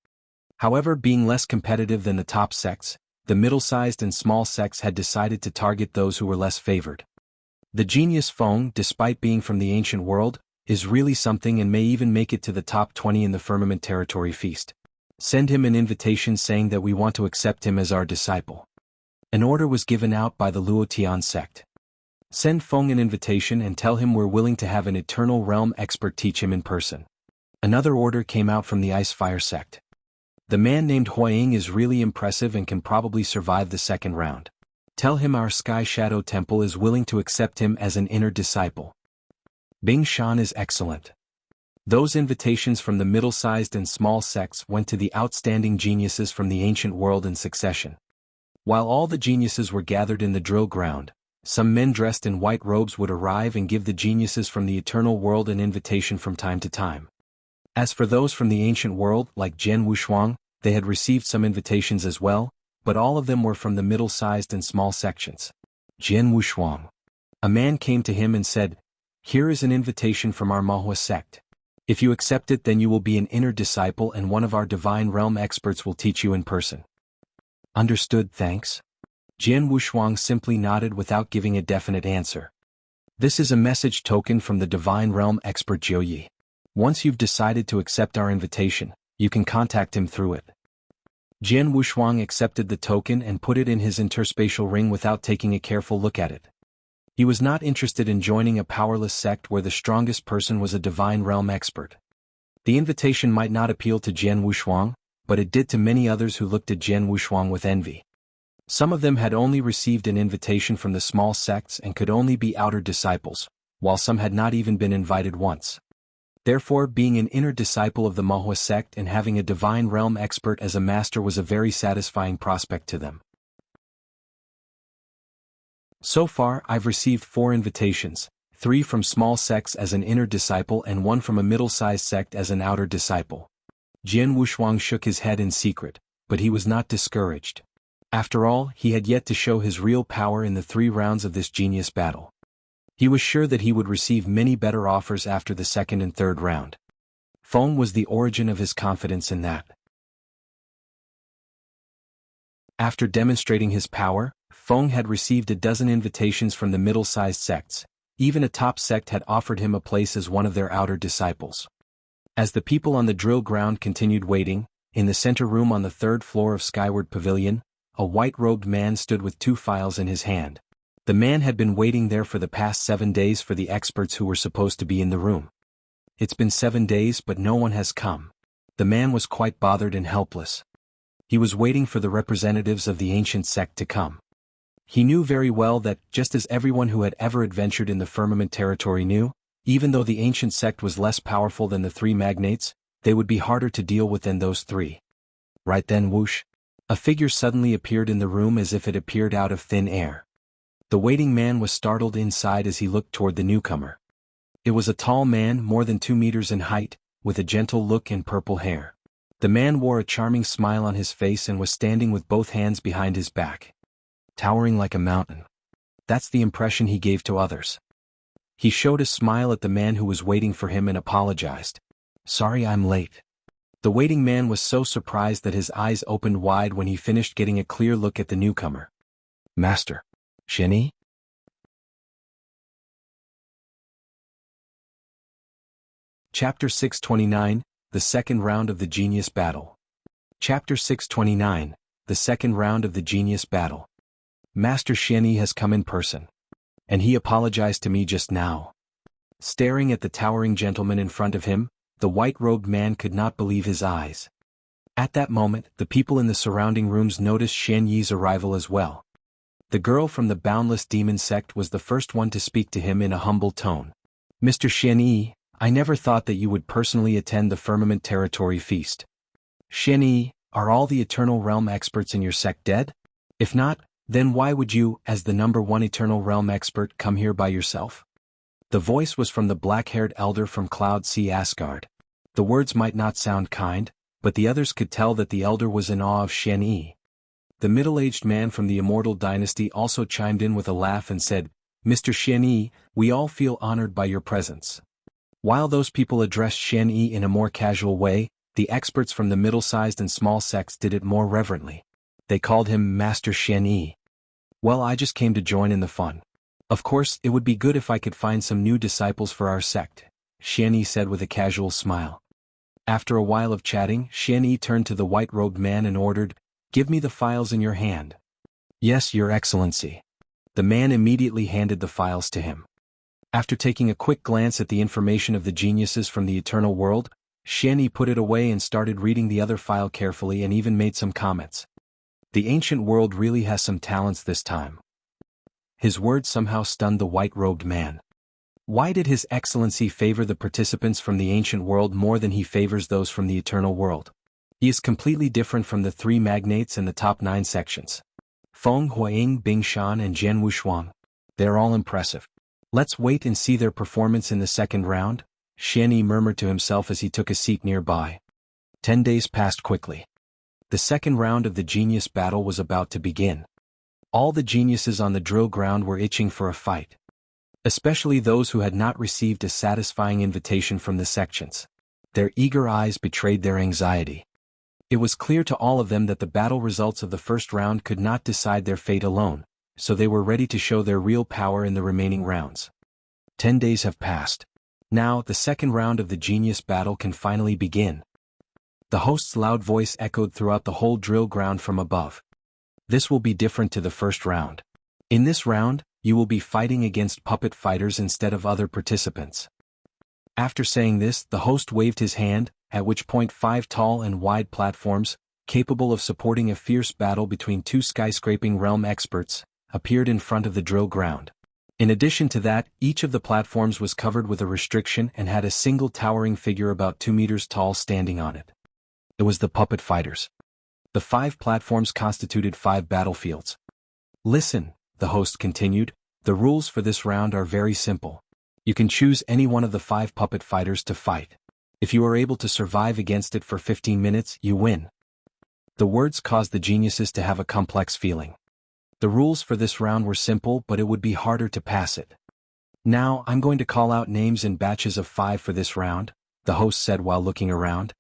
However, being less competitive than the top sects, the middle-sized and small sects had decided to target those who were less favored. The genius Feng, despite being from the Ancient World, is really something and may even make it to the top 20 in the Firmament Territory Feast. Send him an invitation saying that we want to accept him as our disciple. An order was given out by the Luotian sect. Send Feng an invitation and tell him we're willing to have an Eternal Realm expert teach him in person. Another order came out from the Ice Fire sect. The man named Huaying is really impressive and can probably survive the second round. Tell him our Sky Shadow Temple is willing to accept him as an inner disciple. Bing Shan is excellent. Those invitations from the middle-sized and small sects went to the outstanding geniuses from the Ancient World in succession. While all the geniuses were gathered in the drill ground, some men dressed in white robes would arrive and give the geniuses from the Eternal World an invitation from time to time. As for those from the Ancient World, like Jianghu, they had received some invitations as well, but all of them were from the middle-sized and small sections. Jianghu. A man came to him and said, "Here is an invitation from our Mahua sect. If you accept it, then you will be an inner disciple and one of our Divine Realm experts will teach you in person." Understood, thanks. Jianghu simply nodded without giving a definite answer. This is a message token from the Divine Realm expert Jiu Yi. Once you've decided to accept our invitation, you can contact him through it. Jianghu accepted the token and put it in his interspatial ring without taking a careful look at it. He was not interested in joining a powerless sect where the strongest person was a Divine Realm expert. The invitation might not appeal to Jianghu, but it did to many others who looked at Jianghu with envy. Some of them had only received an invitation from the small sects and could only be outer disciples, while some had not even been invited once. Therefore, being an inner disciple of the Mahua sect and having a Divine Realm expert as a master was a very satisfying prospect to them. So far, I've received 4 invitations, 3 from small sects as an inner disciple and 1 from a middle-sized sect as an outer disciple. Jianghu shook his head in secret, but he was not discouraged. After all, he had yet to show his real power in the 3 rounds of this genius battle. He was sure that he would receive many better offers after the second and third round. Feng was the origin of his confidence in that. After demonstrating his power, Feng had received a dozen invitations from the middle-sized sects. Even a top sect had offered him a place as one of their outer disciples. As the people on the drill ground continued waiting, in the center room on the 3rd floor of Skyward Pavillion, a white-robed man stood with 2 files in his hand. The man had been waiting there for the past 7 days for the experts who were supposed to be in the room. It's been 7 days but no one has come. The man was quite bothered and helpless. He was waiting for the representatives of the ancient sect to come. He knew very well that, just as everyone who had ever adventured in the Firmament Territory knew, even though the ancient sect was less powerful than the 3 magnates, They would be harder to deal with than those three. Right then, whoosh! A figure suddenly appeared in the room as if it appeared out of thin air. The waiting man was startled inside as he looked toward the newcomer. It was a tall man, more than 2 meters in height, with a gentle look and purple hair. The man wore a charming smile on his face and was standing with both hands behind his back. Towering like a mountain. That's the impression he gave to others. He showed a smile at the man who was waiting for him and apologized. "Sorry I'm late." The waiting man was so surprised that his eyes opened wide when he finished getting a clear look at the newcomer. "Master. Qianqiu?" Chapter 629, The Second Round of the Genius Battle. Chapter 629, The Second Round of the Genius Battle. Master Qianqiu has come in person. And he apologized to me just now. Staring at the towering gentleman in front of him, the white-robed man could not believe his eyes. At that moment, the people in the surrounding rooms noticed Qianqiu's arrival as well. The girl from the Boundless Demon sect was the first one to speak to him in a humble tone. "Mr. Qianqiu, I never thought that you would personally attend the Firmament Territory feast. Qianqiu, are all the Eternal Realm experts in your sect dead? If not, then why would you, as the #1 Eternal Realm expert, come here by yourself?" The voice was from the black-haired elder from Cloud Sea Asgard. The words might not sound kind, but the others could tell that the elder was in awe of Qianqiu. The middle-aged man from the Immortal Dynasty also chimed in with a laugh and said, "Mr. Qianqiu, we all feel honored by your presence." While those people addressed Qianqiu in a more casual way, the experts from the middle-sized and small sects did it more reverently. They called him Master Qianqiu. "Well, I just came to join in the fun. Of course, it would be good if I could find some new disciples for our sect," Qianqiu said with a casual smile. After a while of chatting, Qianqiu turned to the white-robed man and ordered, "Give me the files in your hand." "Yes, Your Excellency." The man immediately handed the files to him. After taking a quick glance at the information of the geniuses from the Eternal World, Qianqiu put it away and started reading the other file carefully and even made some comments. "The ancient world really has some talents this time." His words somehow stunned the white-robed man. Why did His Excellency favor the participants from the ancient world more than he favors those from the Eternal World? He is completely different from the 3 magnates and the top 9 sections. Feng Huaying, Bingshan and Jianwu Shuang. They're all impressive. Let's wait and see their performance in the second round, Qianqiu murmured to himself as he took a seat nearby. 10 days passed quickly. The second round of the genius battle was about to begin. All the geniuses on the drill ground were itching for a fight. Especially those who had not received a satisfying invitation from the sections. Their eager eyes betrayed their anxiety. It was clear to all of them that the battle results of the first round could not decide their fate alone, so they were ready to show their real power in the remaining rounds. 10 days have passed. Now, the second round of the genius battle can finally begin. The host's loud voice echoed throughout the whole drill ground from above. This will be different to the first round. In this round, you will be fighting against puppet fighters instead of other participants. After saying this, the host waved his hand, at which point 5 tall and wide platforms, capable of supporting a fierce battle between 2 skyscraping realm experts, appeared in front of the drill ground. In addition to that, each of the platforms was covered with a restriction and had a single towering figure about 2 meters tall standing on it. It was the puppet fighters. The 5 platforms constituted 5 battlefields. "Listen," the host continued, "the rules for this round are very simple. You can choose any one of the 5 puppet fighters to fight. If you are able to survive against it for 15 minutes, you win." The words caused the geniuses to have a complex feeling. The rules for this round were simple, but it would be harder to pass it. "Now, I'm going to call out names in batches of 5 for this round," the host said while looking around.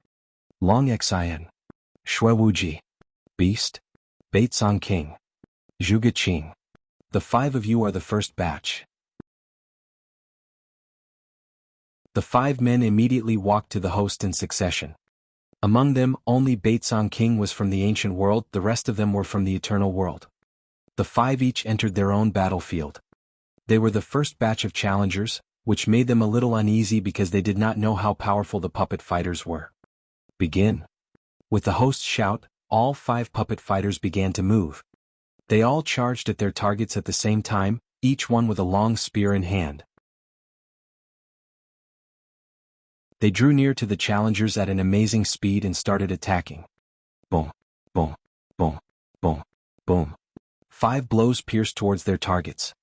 "Long Xian. Xue Wuji. Beast. Baitsong King. Zhuge Qing. The 5 of you are the first batch." The 5 men immediately walked to the host in succession. Among them, only Baitsong King was from the ancient world, the rest of them were from the eternal world. The 5 each entered their own battlefield. They were the first batch of challengers, which made them a little uneasy because they did not know how powerful the puppet fighters were. "Begin." With the host's shout, all 5 puppet fighters began to move. They all charged at their targets at the same time, each one with a long spear in hand. They drew near to the challengers at an amazing speed and started attacking. Boom, boom, boom, boom, boom. 5 blows pierced towards their targets.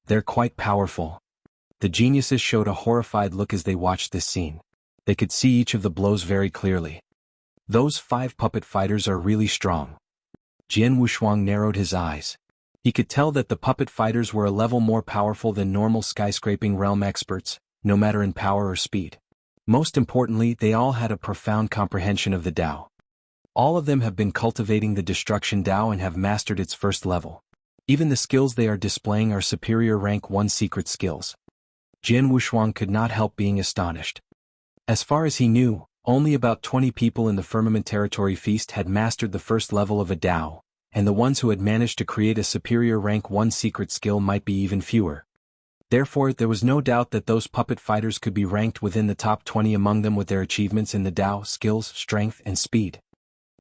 They're quite powerful. The geniuses showed a horrified look as they watched this scene. They could see each of the blows very clearly. Those 5 puppet fighters are really strong. Jianwu narrowed his eyes. He could tell that the puppet fighters were a level more powerful than normal skyscraping realm experts, no matter in power or speed. Most importantly, they all had a profound comprehension of the Tao. All of them have been cultivating the destruction Tao and have mastered its first level. Even the skills they are displaying are superior rank 1 secret skills. Jianwu could not help being astonished. As far as he knew, only about 20 people in the Firmament Territory Feast had mastered the first level of a Tao, and the ones who had managed to create a superior rank 1 secret skill might be even fewer. Therefore, there was no doubt that those puppet fighters could be ranked within the top 20 among them with their achievements in the Tao, skills, strength, and speed.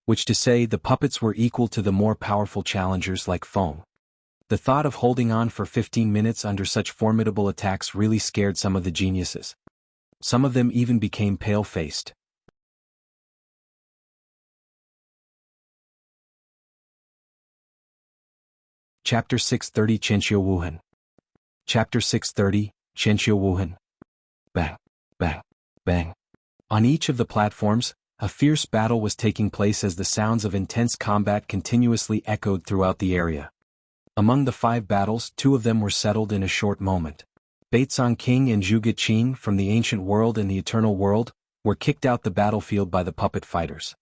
Which to say, the puppets were equal to the more powerful challengers like Feng. The thought of holding on for 15 minutes under such formidable attacks really scared some of the geniuses. Some of them even became pale-faced. Chapter 630 Qianqiu Wuhen. Chapter 630, Qianqiu Wuhen. Bang, bang, bang. On each of the platforms, a fierce battle was taking place as the sounds of intense combat continuously echoed throughout the area. Among the 5 battles, 2 of them were settled in a short moment. Beizong King and Zhuge Qin from the Ancient World and the Eternal World were kicked out the battlefield by the puppet fighters.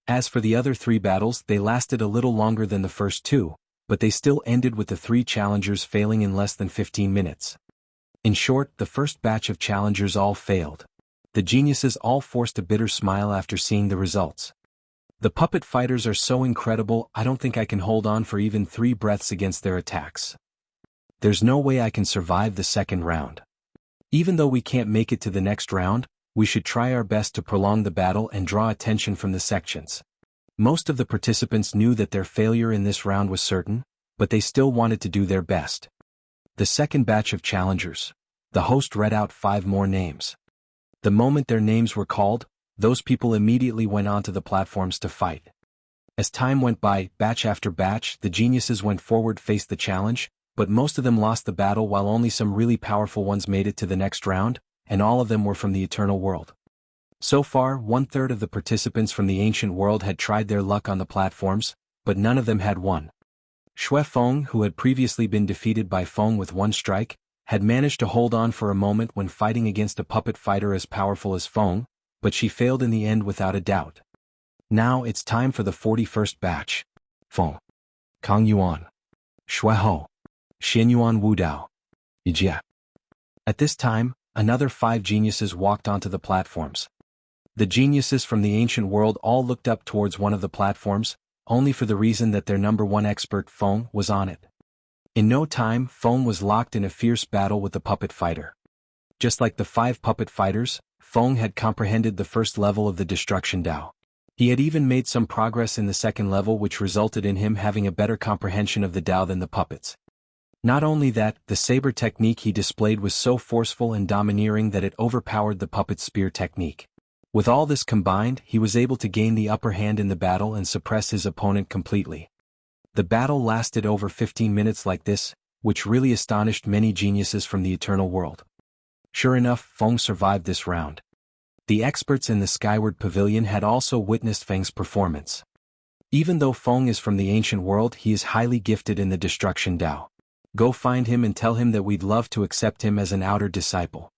As for the other 3 battles, they lasted a little longer than the first 2, but they still ended with the 3 challengers failing in less than 15 minutes. In short, the first batch of challengers all failed. The geniuses all forced a bitter smile after seeing the results. The puppet fighters are so incredible, I don't think I can hold on for even 3 breaths against their attacks. There's no way I can survive the second round. Even though we can't make it to the next round, we should try our best to prolong the battle and draw attention from the sections. Most of the participants knew that their failure in this round was certain, but they still wanted to do their best. The second batch of challengers. The host read out 5 more names. The moment their names were called, those people immediately went onto the platforms to fight. As time went by, batch after batch, the geniuses went forward, faced the challenge, but most of them lost the battle while only some really powerful ones made it to the next round, and all of them were from the Eternal World. So far, 1/3 of the participants from the Ancient World had tried their luck on the platforms, but none of them had won. Xue Feng, who had previously been defeated by Feng with 1 strike, had managed to hold on for a moment when fighting against a puppet fighter as powerful as Feng, but she failed in the end without a doubt. Now it's time for the 41st batch. Feng, Kang Yuan, Xue Ho, Xin Yuan Wu Dao, Yijia. At this time, another 5 geniuses walked onto the platforms. The geniuses from the Ancient World all looked up towards one of the platforms, only for the reason that their number 1 expert, Feng, was on it. In no time, Feng was locked in a fierce battle with the puppet fighter. Just like the 5 puppet fighters, Feng had comprehended the first level of the Destruction Tao. He had even made some progress in the second level, which resulted in him having a better comprehension of the Tao than the puppets. Not only that, the saber technique he displayed was so forceful and domineering that it overpowered the puppet's spear technique. With all this combined, he was able to gain the upper hand in the battle and suppress his opponent completely. The battle lasted over 15 minutes like this, which really astonished many geniuses from the Eternal World. Sure enough, Feng survived this round. The experts in the Skyward Pavillion had also witnessed Feng's performance. Even though Feng is from the Ancient World, he is highly gifted in the Destruction Tao. Go find him and tell him that we'd love to accept him as an outer disciple.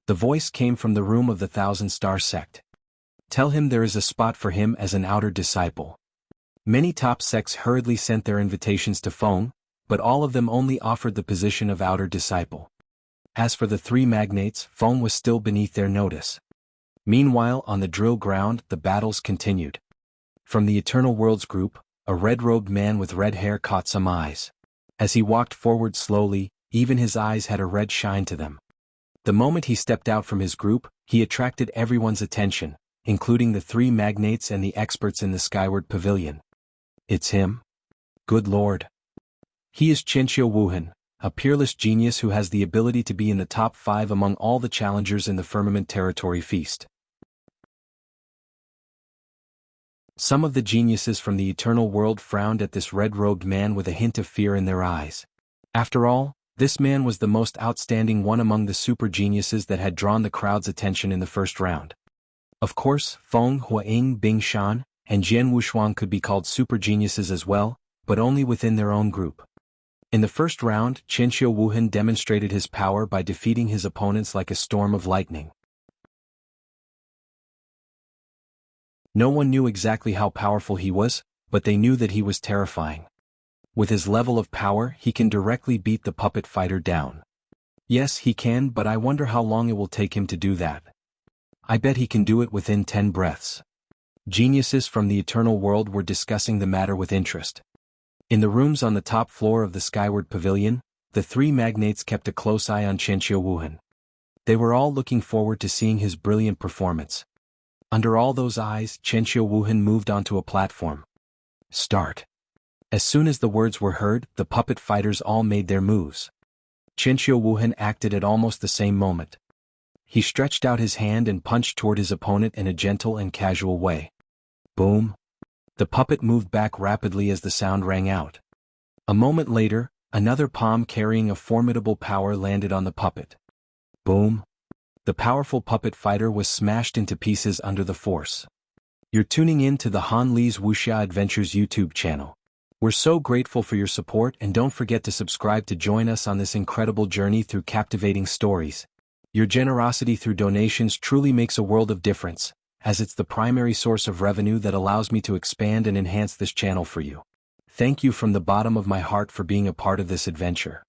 The voice came from the room of the 1,000-star sect. Tell him there is a spot for him as an outer disciple. Many top sects hurriedly sent their invitations to Feng, but all of them only offered the position of outer disciple. As for the 3 magnates, Feng was still beneath their notice. Meanwhile, on the drill ground, the battles continued. From the Eternal Worlds group, a red-robed man with red hair caught some eyes. As he walked forward slowly, even his eyes had a red shine to them. The moment he stepped out from his group, he attracted everyone's attention, including the 3 magnates and the experts in the Skyward Pavillion. It's him? Good Lord. He is Qianqiu Wuhen, a peerless genius who has the ability to be in the top 5 among all the challengers in the Firmament Territory Feast. Some of the geniuses from the eternal world frowned at this red-robed man with a hint of fear in their eyes. After all, this man was the most outstanding one among the super geniuses that had drawn the crowd's attention in the first round. Of course, Feng Huaying Bingshan and Jian Wushuang could be called super geniuses as well, but only within their own group. In the first round, Qianqiu Wuhen demonstrated his power by defeating his opponents like a storm of lightning. No one knew exactly how powerful he was, but they knew that he was terrifying. With his level of power, he can directly beat the puppet fighter down. Yes, he can, but I wonder how long it will take him to do that. I bet he can do it within 10 breaths. Geniuses from the eternal world were discussing the matter with interest. In the rooms on the top floor of the Skyward Pavillion, the 3 magnates kept a close eye on Qianqiu Wuhen. They were all looking forward to seeing his brilliant performance. Under all those eyes, Qianqiu Wuhen moved onto a platform. Start. As soon as the words were heard, the puppet fighters all made their moves. Qianqiu Wuhen acted at almost the same moment. He stretched out his hand and punched toward his opponent in a gentle and casual way. Boom. The puppet moved back rapidly as the sound rang out. A moment later, another palm carrying a formidable power landed on the puppet. Boom. The powerful puppet fighter was smashed into pieces under the force. You're tuning in to the Han Li's Wuxia Adventures YouTube channel. We're so grateful for your support, and don't forget to subscribe to join us on this incredible journey through captivating stories. Your generosity through donations truly makes a world of difference, as it's the primary source of revenue that allows me to expand and enhance this channel for you. Thank you from the bottom of my heart for being a part of this adventure.